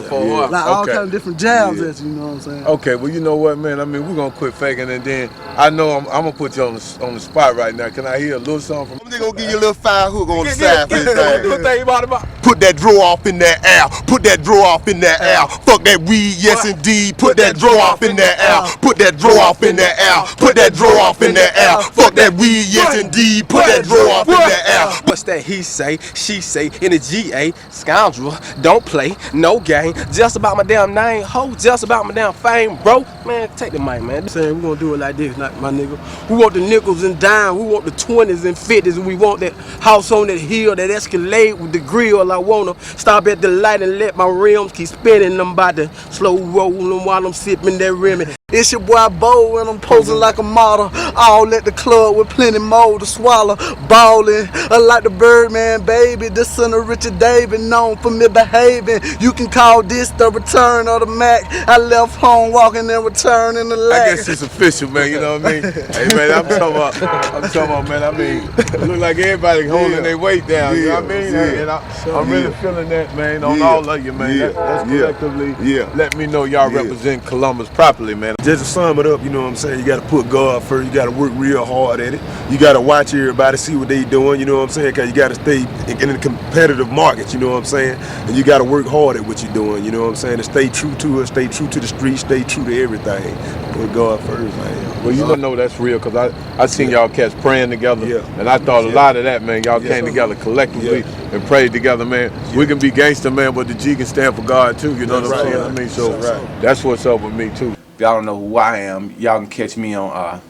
all kind of different jabs at you, you know what I'm saying? Okay, well, you know what, man? I mean, we're gonna quit faking, and then I know I'm gonna put you on the spot right now. Can I hear a little song from? They gonna give you a little fire hook on the side for this thing. About. Put that draw off in that air. Put that draw off in that air. Fuck that weed, yes indeed. Put that draw off in that air. Put that draw off in that air. Put that draw off in that air. Fuck that weed, yes indeed. Put that draw off in that air. What's that he say, she say, in the GA, scoundrel, don't play, no game, just about my damn name, ho, just about my damn fame, bro. Man, take the mic, man. Saying we gonna do it like this, not my nigga. We want the nickels and dimes, we want the 20s and 50s, and we want that house on that hill, that Escalade with the grill. I wanna stop at the light and let my rims keep spinning. I'm about to slow rolling while I'm sipping that Remy. It's your boy Bo and I'm posing like a model. All at the club with plenty more to swallow. Ballin', like the Birdman, baby. The son of Richard David, known for me behaving. You can call this the return of the Mac. I left home walking and returning the lag. I guess it's official, man. You know what I mean? Hey, man, I'm talking about, man. I mean, it look like everybody holding their weight down. You know what I mean? And I'm really feeling that, man, on all of you, man. That's collectively let me know y'all represent Columbus properly, man. Just to sum it up, you know what I'm saying? You got to put God first. You got to work real hard at it. You got to watch everybody, see what they doing, you know what I'm saying? Because you got to stay in a competitive market, you know what I'm saying? And you got to work hard at what you're doing, you know what I'm saying? And stay true to it, stay true to the street, stay true to everything. Put God first, man. Well, you don't know that's real because I seen y'all cats praying together, and I thought a lot of that, man. Y'all came together collectively and prayed together, man. We can be gangster, man, but the G can stand for God too. You know what I'm saying? I mean, so that's what's up with me too. If y'all don't know who I am, y'all can catch me on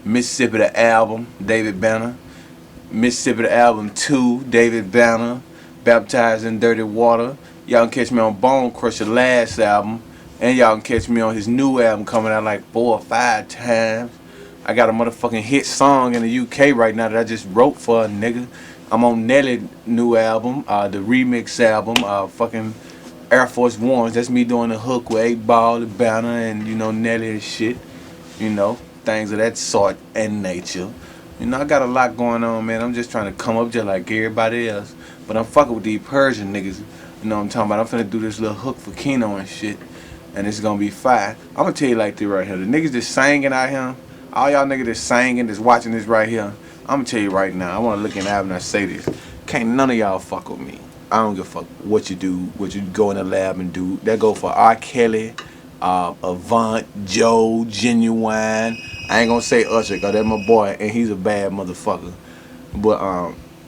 Mississippi the Album, David Banner. Mississippi the Album 2, David Banner, Baptized in Dirty Water. Y'all can catch me on Bone Crusher last album. And y'all can catch me on his new album coming out like 4 or 5 times. I got a motherfucking hit song in the UK right now that I just wrote for a nigga. I'm on Nelly's new album, the remix album, fucking Air Force Ones. That's me doing the hook with 8 Ball, the Banner, and you know, Nelly and shit. You know, things of that sort and nature. You know, I got a lot going on, man. I'm just trying to come up just like everybody else. But I'm fucking with these Persian niggas. You know what I'm talking about? I'm finna do this little hook for Keno and shit. And it's gonna be fire. I'm gonna tell you like this right here. The niggas that's singing out here, all y'all niggas that's singing, that's watching this right here, I'm gonna tell you right now, I wanna look in the eye and I say this. Can't none of y'all fuck with me. I don't give a fuck what you do, what you go in the lab and do. That go for R. Kelly, Avant, Joe, Genuine. I ain't gonna say Usher, cause that's my boy, and he's a bad motherfucker. But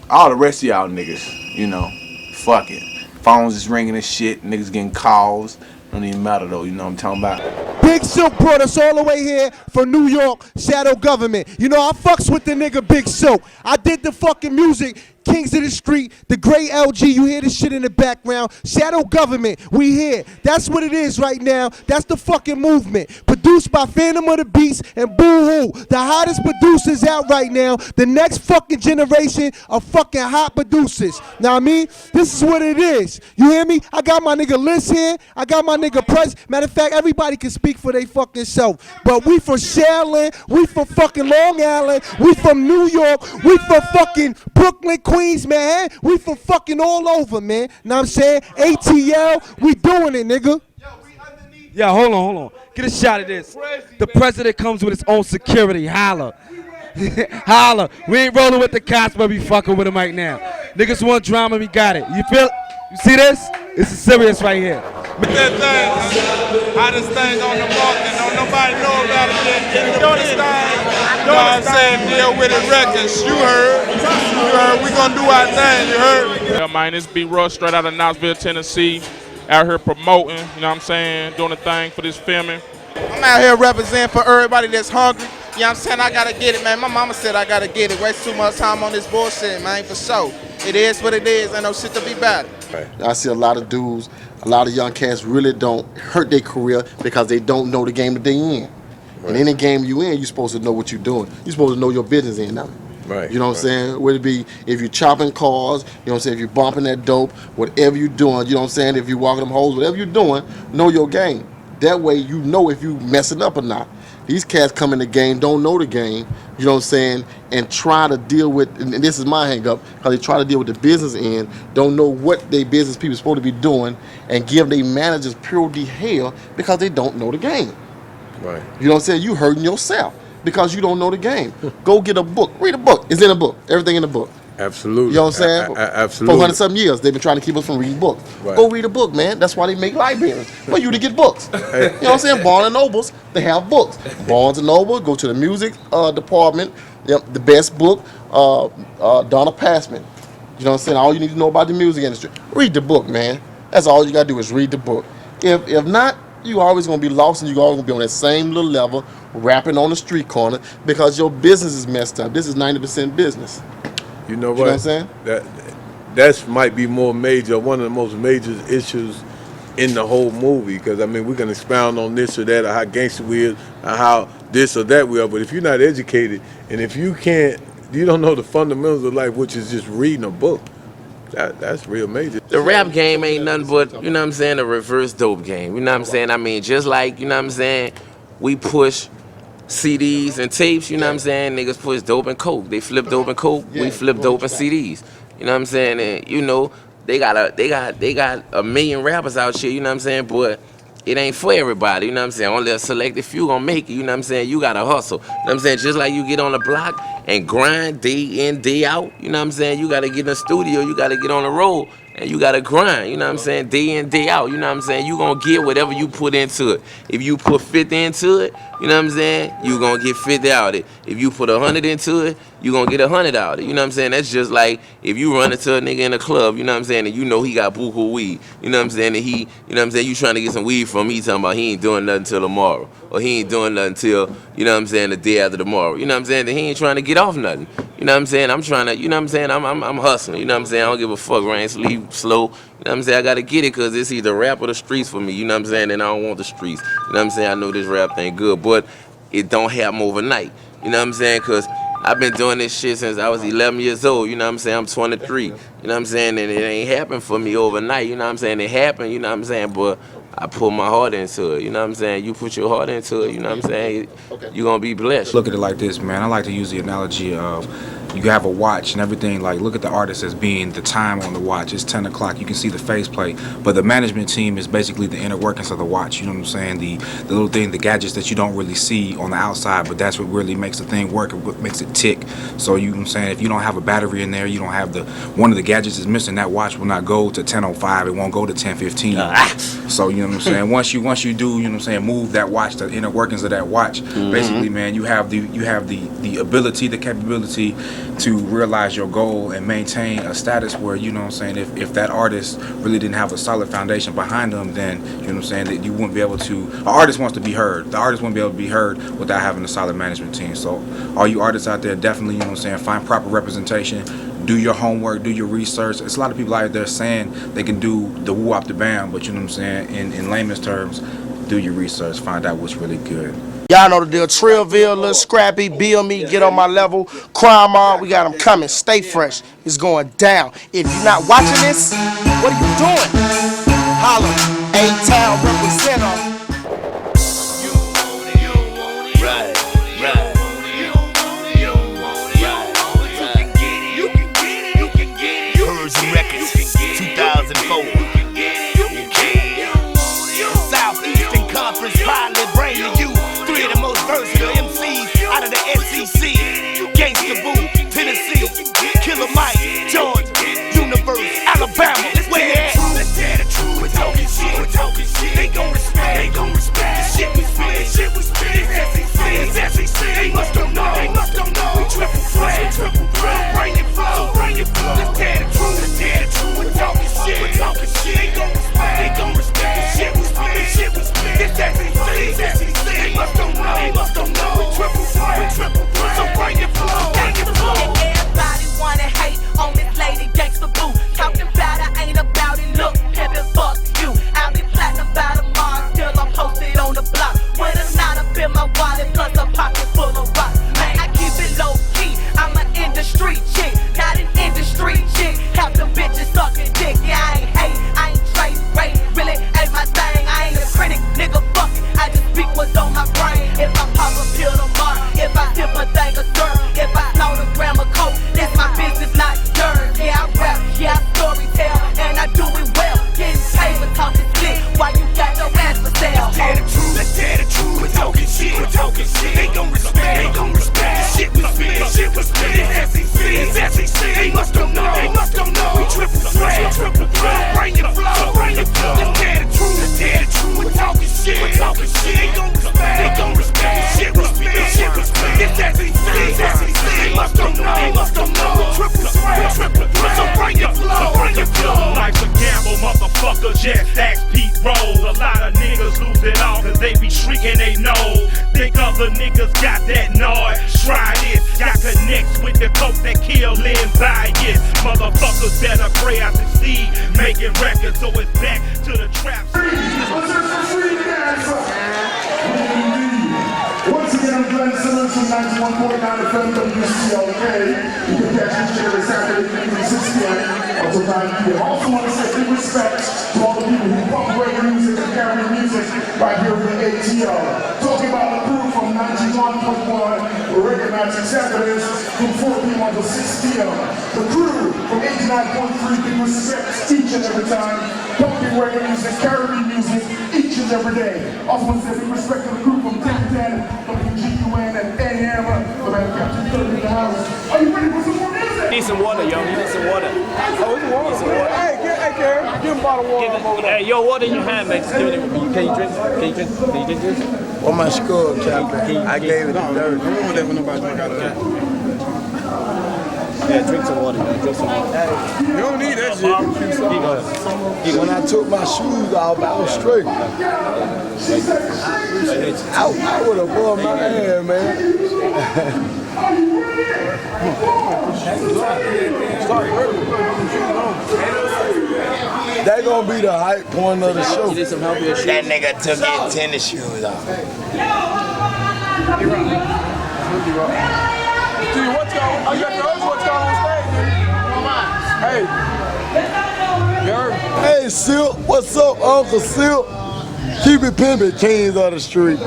all the rest of y'all niggas, you know, fuck it. Phones is ringing and shit, niggas getting calls. Don't even matter though, you know what I'm talking about. Big Silk brought us all the way here from New York, Shadow Government. You know, I fucks with the nigga Big Silk. I did the fucking music, Kings of the Street, the great LG, you hear this shit in the background. Shadow Government, we here. That's what it is right now. That's the fucking movement. Produced by Phantom of the Beast and Boo Hoo, the hottest producers out right now. The next fucking generation of fucking hot producers. Now I mean, this is what it is. You hear me? I got my nigga Liz here. I got my nigga Press. Matter of fact, everybody can speak for they fucking self. But we from Shaolin, we from fucking Long Island, we from New York, we from fucking Brooklyn, Queens, man. We from fucking all over, man. Know what I'm saying? ATL, we doing it, nigga. Yeah, hold on. Get a shot of this. The president comes with his own security. Holla. Holla. We ain't rolling with the cops, but we fucking with them right now. Niggas want drama, we got it. You feel? You see this? This is serious right here. That thing, hottest thing on the market. Don't nobody know about it yet. Doing this thing. You know what I'm saying? Deal with it records. You heard. You heard. We gonna do our thing. You heard? Yeah, man, this be Royce straight out of Knoxville, Tennessee. Out here promoting, you know what I'm saying? Doing a thing for this filming. I'm out here representing for everybody that's hungry. You know what I'm saying? I gotta get it, man. My mama said I gotta get it. Waste too much time on this bullshit, man, for sure. It is what it is. Ain't no shit to be bad. I see a lot of dudes, a lot of young cats really don't hurt their career because they don't know the game that they in. And any game you in, you're supposed to know what you're doing. You're supposed to know your business in now. Right. You know what I'm saying? Whether it be if you're chopping cars, you know what I'm saying, if you're bumping that dope, whatever you're doing, you know what I'm saying, if you're walking them holes, whatever you're doing, know your game. That way you know if you messing up or not. These cats come in the game, don't know the game, you know what I'm saying, and try to deal with, and this is my hang up, because they try to deal with the business end, don't know what they business people are supposed to be doing, and give their managers pure hell because they don't know the game. Right. You know what I'm saying? You hurting yourself because you don't know the game. Go get a book. Read a book. It's in a book. Everything in the book. Absolutely. You know what I'm saying? Absolutely. 400-something years, they've been trying to keep us from reading books. Right. Go read a book, man. That's why they make libraries, for you to get books. You know what I'm saying? Barnes and Nobles, they have books. Barnes and Noble, go to the music department. Yep, the best book, Donna Passman. You know what I'm saying? All you need to know about the music industry. Read the book, man. That's all you got to do is read the book. If not, you always going to be lost and you're always going to be on that same little level, rapping on the street corner because your business is messed up. This is 90% business. You know what? You know what I'm saying? That might be more major, one of the most major issues in the whole movie. Because I mean, we can expound on this or that, or how gangster we is, or how this or that we are. But if you're not educated, and if you don't know the fundamentals of life, which is just reading a book, that's real major. The rap game ain't nothing but, you know what I'm saying, a reverse dope game. You know what I'm saying? I mean, just like, you know what I'm saying, we push CDs and tapes, you know what I'm saying? Niggas push dope and coke. They flip dope and coke, we flip dope and CDs. You know what I'm saying? And you know, they got a million rappers out here, you know what I'm saying? But it ain't for everybody, you know what I'm saying? Only a selected few gonna make it, you know what I'm saying? You gotta hustle. You know what I'm saying? Just like you get on the block and grind day in, day out, you know what I'm saying? You gotta get in the studio, you gotta get on the road. And you gotta grind, you know what I'm saying, day in, day out, you know what I'm saying? You gonna get whatever you put into it. If you put 50 into it, you know what I'm saying, you gonna get 50 out of it. If you put 100 into it, you gonna get 100 out of it. You know what I'm saying? That's just like if you run into a nigga in a club, you know what I'm saying, and you know he got buku weed, you know what I'm saying, and he, you know what I'm saying, you trying to get some weed from him, he talking about he ain't doing nothing till tomorrow. Or he ain't doing nothing till, you know what I'm saying, the day after tomorrow. You know what I'm saying? He ain't trying to get off nothing. You know what I'm saying? I'm trying to, you know what I'm saying? I'm hustling. You know what I'm saying? I don't give a fuck, rain, sleep, slow. You know what I'm saying? I gotta get it because it's either rap or the streets for me. You know what I'm saying? And I don't want the streets. You know what I'm saying? I know this rap thing good, but it don't happen overnight. You know what I'm saying? Because I've been doing this shit since I was 11 years old. You know what I'm saying? I'm 23. You know what I'm saying? And it ain't happened for me overnight. You know what I'm saying? It happened, you know what I'm saying? But I put my heart into it. You know what I'm saying? You put your heart into it, you know what I'm saying? You're gonna be blessed. Look at it like this, man. I like to use the analogy of you have a watch and everything, like look at the artist as being the time on the watch. It's 10 o'clock, you can see the faceplate, but the management team is basically the inner workings of the watch, you know what I'm saying? The little thing, the gadgets that you don't really see on the outside, but that's what really makes the thing work and what makes it tick. So you know what I'm saying, if you don't have a battery in there, you don't have one of the gadgets is missing, that watch will not go to 10:05, it won't go to 10:15. So you know what I'm saying, once you do, you know what I'm saying, move that watch, the inner workings of that watch, basically, man, you have the ability, the capability to realize your goal and maintain a status where, you know what I'm saying, if that artist really didn't have a solid foundation behind them, then, you know what I'm saying, that you wouldn't be able to, an artist wants to be heard. The artist wouldn't be able to be heard without having a solid management team. So all you artists out there, definitely, you know what I'm saying, find proper representation, do your homework, do your research. It's a lot of people out there saying they can do the woo up the bam, but you know what I'm saying, in layman's terms, do your research, find out what's really good. Y'all know the deal. Trillville, Lil Scrappy, Bill Me, get on my level. Crime on, we got them coming. Stay fresh. It's going down. If you're not watching this, what are you doing? Holla, A-Town representative. Persian Records, 2004. Southeastern Conference proudly bringing you three of the most versatile MCs out of the SEC. Gangsta Boo, Tennessee, Killer Mike, Georgia, Universe, Alabama. Where you at? Let's tell the truth. We're talking shit. We're talking shit. They gon' respect. They gon' respect the shit we spit. The shit we spit. It's SEC. They must don't know. They must don't know. We triple threat. Triple threat. Bring it flow. Bring it flow. Let's tell the truth. Let's tell the truth. We're talking shit. We're talking shit. They gon' respect. They gon' respect the shit we spit. The shit we spit. It's SEC. They must don't know. They must don't know. We triple threat. We triple threat. So bring it flow. Bring it flow. Everybody wanna hate on this lady Gangsta Boo. Talking about I ain't about it. Look, heaven fuck you. I'll be platinum by tomorrow. Still I'm posted on the block. With a knot up in my wallet, plus a pocket full of rocks. Man, I keep it low key. I'm an industry chick, not an industry chick. Half the bitches sucking dick. Yeah, I ain't hate, I ain't trade rate. Really ain't my thing. I ain't a critic, nigga. Fuck it. I just speak what's on my brain. If I pop a pill tomorrow, if I sip a thing of syrup, if I snow a gram of coke, that's my business, not yours. Yeah, I rap, yeah, I storytell, and I do it well. Getting paid for talking slick, while you got your ass for sale. Let's tell the truth. Let's tell the truth. We're talking shit. We're talking shit. They gon' respect. They gon' respect the shit we spit. The shit we spit. It's SEC. It's SEC. They must don't know. They must don't know. We triple threat. Triple threat. Bring it flow. Bring it flow. Let's tell the truth. Let's tell the truth. We're talking shit. We're talking shit. They gon' respect. They gon' respect the shit we spit. The shit we spit. It's SEC. It's SEC. They must don't know. They must don't know. We triple threat. Triple threat. So bring it flow. Bring it flow. Life's a gamble, motherfucker, just ask Pete Rose. A lot of niggas lose it all cause they be shrieking they know. Think other niggas got that noise. Try this, got connects with the folks that kill and bias. Motherfuckers better pray I succeed. Making records so it's back to the trap. Once again, I'm Glenn Simmons from 91.9 FM WCLK. You can catch this shit every Saturday from 6 p.m. until 9 p.m. I also want to say big respect to all the people who pump reggae music and carry music right here with ATL. Talking about the crew from 91.1 Reggae Magic Saturdays from 4 p.m. until 6 p.m. The crew from 89.3 big respect each and every time. Pumping reggae music, carry music each and every day. Also want to say big respect to the crew from 1010 WGUN and AM. The man Captain 30 in the house. Are you ready for some more music? Need some water, yo. You need some water. Oh, it's water. Some water. Hey, Karen, give him a bottle of water over there. Hey, yo, water in your hand, man. Just give it. Can you drink? Can you drink? Can you drink this? On my skull, Captain. I gave it to Dirk. I won't let nobody drink out of that. Yeah, drink some water, man. Drink some water. Hey, you don't need that shit. When I took my shoes off, I was straight. I would have bought my hand, man. That gonna be the hype point of the show. You need some help with your shoes? That nigga took his tennis shoes off. Dude, what's going on? Oh, you got yours? What's going on stage, dude? Hey. You heard? Hey, Silk. What's up, Uncle Silk? Keep it pimpin', kings of the street.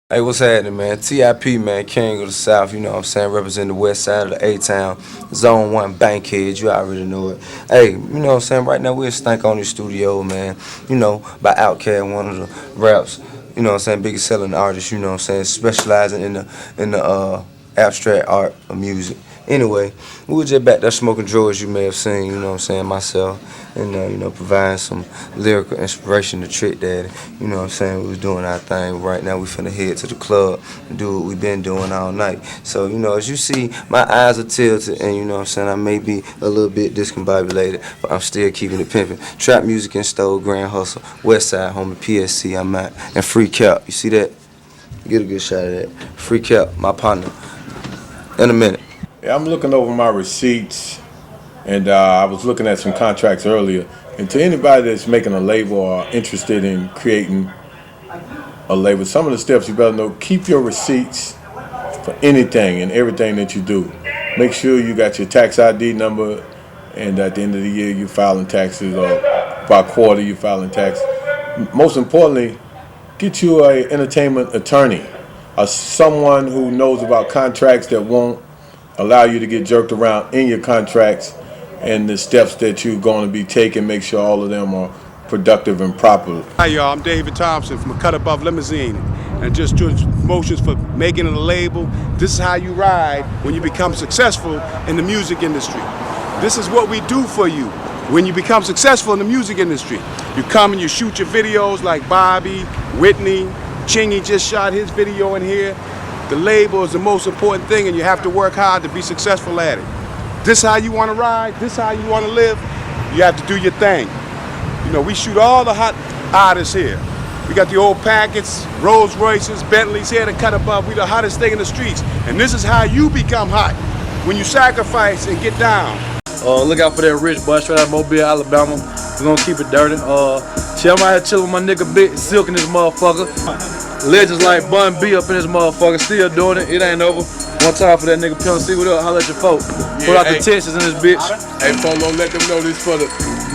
Hey, what's happening, man? TIP, man, King of the South, you know what I'm saying? Representing the west side of the A-Town, Zone 1, Bankhead, you already know it. Hey, you know what I'm saying? Right now, we're Stank on the studio, man. You know, by Outkast, one of the raps, you know what I'm saying, biggest selling artist, you know what I'm saying, specializing in the abstract art of music. Anyway, we were just back there smoking drugs, you may have seen, you know what I'm saying, myself, and, you know, providing some lyrical inspiration to Trick Daddy. You know what I'm saying, we was doing our thing. Right now, we finna head to the club and do what we've been doing all night. So, you know, as you see, my eyes are tilted, and, you know what I'm saying, I may be a little bit discombobulated, but I'm still keeping it pimping. Trap music in Stowe, Grand Hustle, West Side, homie, PSC, I'm out. And Free Cap, you see that? Get a good shot of that. Free Cap, my partner. In a minute. Yeah, I'm looking over my receipts, and I was looking at some contracts earlier. And to anybody that's making a label or interested in creating a label, some of the steps you better know: keep your receipts for anything and everything that you do. Make sure you got your tax ID number, and at the end of the year you're filing taxes, or by quarter you're filing taxes. Most importantly, get you an entertainment attorney, or someone who knows about contracts that won't allow you to get jerked around in your contracts, and the steps that you're going to be taking, make sure all of them are productive and proper. Hi y'all, I'm David Thompson from A Cut Above Limousine, and and just doing promotions for making it a label. This is how you ride when you become successful in the music industry. This is what we do for you when you become successful in the music industry. You come and you shoot your videos like Bobby, Whitney, Chingy just shot his video in here. The label is the most important thing, and you have to work hard to be successful at it. This how you want to ride, this how you want to live, you have to do your thing. You know, we shoot all the hot artists here. We got the old Packets, Rolls Royces, Bentleys here to cut above. We the hottest thing in the streets. And this is how you become hot, when you sacrifice and get down. Look out for that rich boy straight out of Mobile, Alabama. We're gonna keep it dirty. See, I'm out here chilling with my nigga Big Silk in this motherfucker. Legends like Bun B up in this motherfucker, still doing it. It ain't over. One time for that nigga Pimp C, what up? Holla at your folk. Put out the Texas in this bitch. Hey, Polo, let them know this for the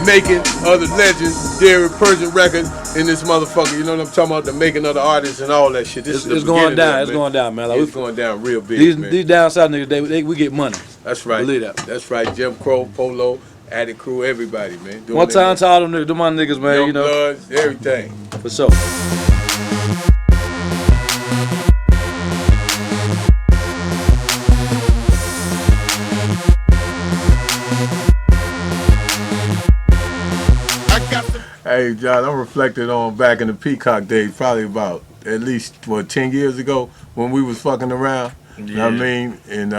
making of the legends, Derry Persian record in this motherfucker. You know what I'm talking about? The making of the artists and all that shit. This It's going down. It's going down, man. Like, it's going down real big, man. These down south niggas, we get money. That's right. Believe that. That's right. Jim Crow, Polo, Addict Crew, everybody, man. Doing One time to all them niggas, them my niggas, man. Young you know, Bloods, everything. For sure. Hey, John, I'm reflecting on back in the Peacock days, probably about at least, 10 years ago when we was fucking around. Yeah. You know what I mean? And,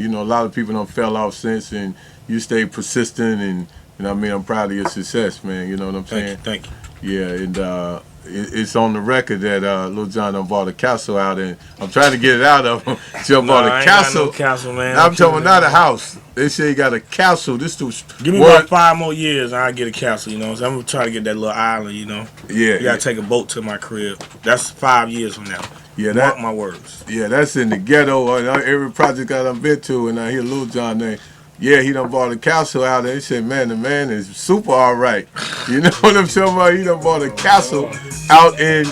you know, a lot of people done fell off since, and you stay persistent, and, you know what I mean? I'm proud of your success, man. You know what I'm saying? Thank you. Yeah, and it's on the record that Lil Jon done bought a castle out, and I'm trying to get it out of him. John bought a castle. No castle, man. I'm talking about not a house. They say he got a castle. This dude's give me about 5 more years and I'll get a castle, you know. So I'm gonna try to get that little island, you know. Yeah. You gotta take a boat to my crib. That's 5 years from now. Yeah, Mark my words. Yeah, that's in the ghetto. Every project I done been to, and I hear Lil Jon name. Yeah, he done bought a castle out there. He said, man, the man is super all right. You know what I'm talking about? He done bought a castle out in,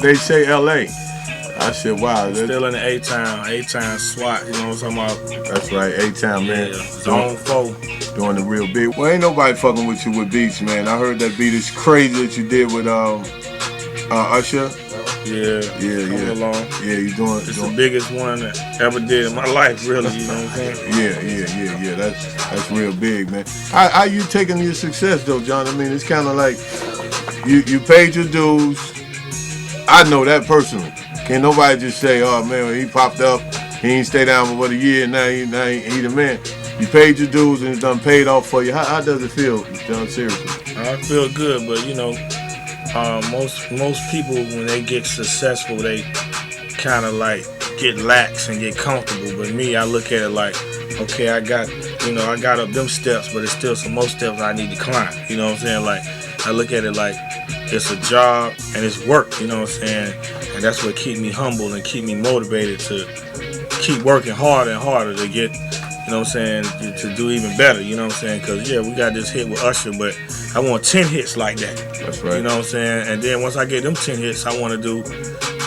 they say, L.A. I said, wow. Still in the A-Town SWAT, you know what I'm talking about? That's right, A-Town, man. Yeah, Zone 4. Doing the real big. Well, ain't nobody fucking with you with beats, man. I heard that beat is crazy that you did with Usher. Yeah. Along. Yeah, you doing. It's the biggest one I ever did in my life, really. You know what I'm saying? Yeah. That's real big, man. How you taking your success though, John? I mean, it's kind of like you paid your dues. I know that personally. Can't nobody just say, oh man, when he popped up, he ain't stay down for what a year, and now he the man. You paid your dues and it's done paid off for you. How does it feel, John? Seriously? I feel good, but you know. Most people, when they get successful, they kind of like get lax and get comfortable. But me, I look at it like, okay, I got up them steps, but it's still some more steps I need to climb. You know what I'm saying? Like, I look at it like it's a job and it's work. You know what I'm saying? And that's what keep me humble and keep me motivated to keep working harder and harder to get, you know what I'm saying, to do even better. You know what I'm saying? Because yeah, we got this hit with Usher, but I want 10 hits like that. That's right. You know what I'm saying? And then once I get them 10 hits, I want to do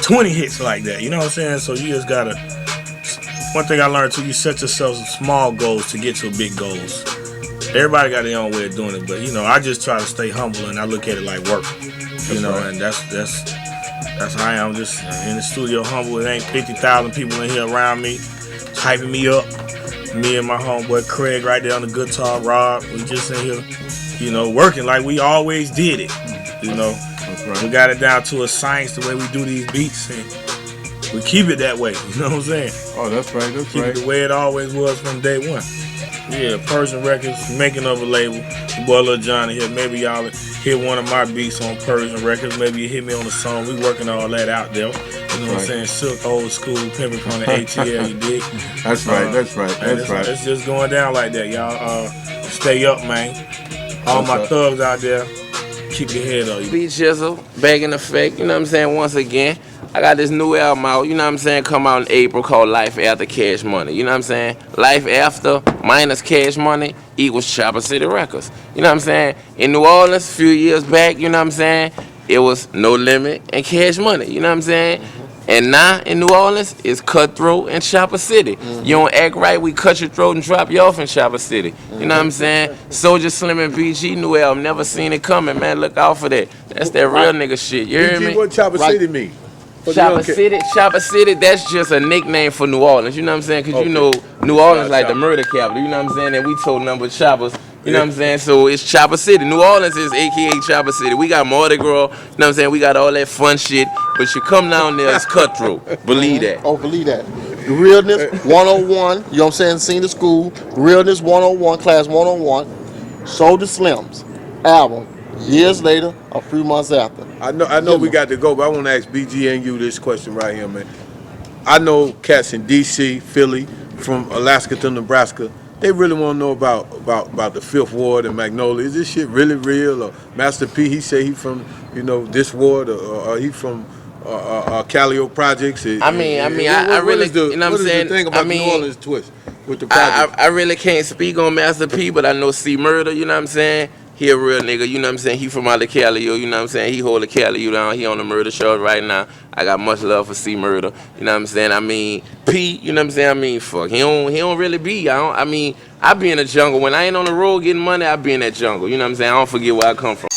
20 hits like that. You know what I'm saying? So you just gotta. One thing I learned too, you set yourself some small goals to get to big goals. Everybody got their own way of doing it, but you know, I just try to stay humble and I look at it like work. You know, right. And that's how I am. Just in the studio, humble. It ain't 50,000 people in here around me, hyping me up. Me and my homeboy Craig right there on the guitar, Rob. We just in here, you know, working like we always did it. You know, we got it down to a science the way we do these beats, and we keep it that way. You know what I'm saying? Oh, that's right. Keep it the way it always was from day one. Yeah, Persian Records, making of a label. Your boy Lil Jon here. Maybe y'all hear one of my beats on Persian Records. Maybe you hit me on the song. We working all that out there. You know what I'm saying? Silk, old school, pimping from the ATL, you dig? That's right. It's just going down like that, y'all. Stay up, man. All my thugs out there, keep your head up. Beat Jizzle, back in effect, you know what I'm saying, once again. I got this new album out, you know what I'm saying, come out in April called Life After Cash Money. You know what I'm saying? Life After minus Cash Money equals Chopper City Records. You know what I'm saying? In New Orleans, a few years back, you know what I'm saying, it was No Limit and Cash Money. You know what I'm saying? And now in New Orleans, it's Cutthroat and Chopper City. You don't act right, we cut your throat and drop you off in Chopper City. You know what I'm saying? Soldier Slim and BG, new album, never seen it coming, man. Look out for that. That's that real nigga shit. You hear me? What Chopper City mean? Chopper City, that's just a nickname for New Orleans, you know what I'm saying? Because you know, New Orleans like the murder capital, you know what I'm saying? And we told number choppers, you know what I'm saying? So it's Chopper City. New Orleans is AKA Chopper City. We got Mardi Gras, you know what I'm saying? We got all that fun shit, but you come down there, it's cutthroat. Believe that. Oh, believe that. Realness 101, you know what I'm saying? Senior school, Realness 101, class 101, Soulja Slim's album. Years later, a few months after. I know we got to go, but I want to ask BG and you this question right here, man. I know cats in DC, Philly, from Alaska to Nebraska. They really want to know about the Fifth Ward and Magnolia. Is this shit really real? Or Master P, he say he from this ward, or he from Calio Projects. I really, you know what I'm saying? The thing about New Orleans twist with the projects? I really can't speak on Master P, but I know C Murder, you know what I'm saying? He a real nigga, you know what I'm saying? He from out of Calio, you know what I'm saying? He hold the Calio down. He on the murder show right now. I got much love for C Murder, you know what I'm saying? I mean, P, you know what I'm saying? I mean, fuck, he don't really be. I be in the jungle. When I ain't on the road getting money, I be in that jungle, you know what I'm saying? I don't forget where I come from.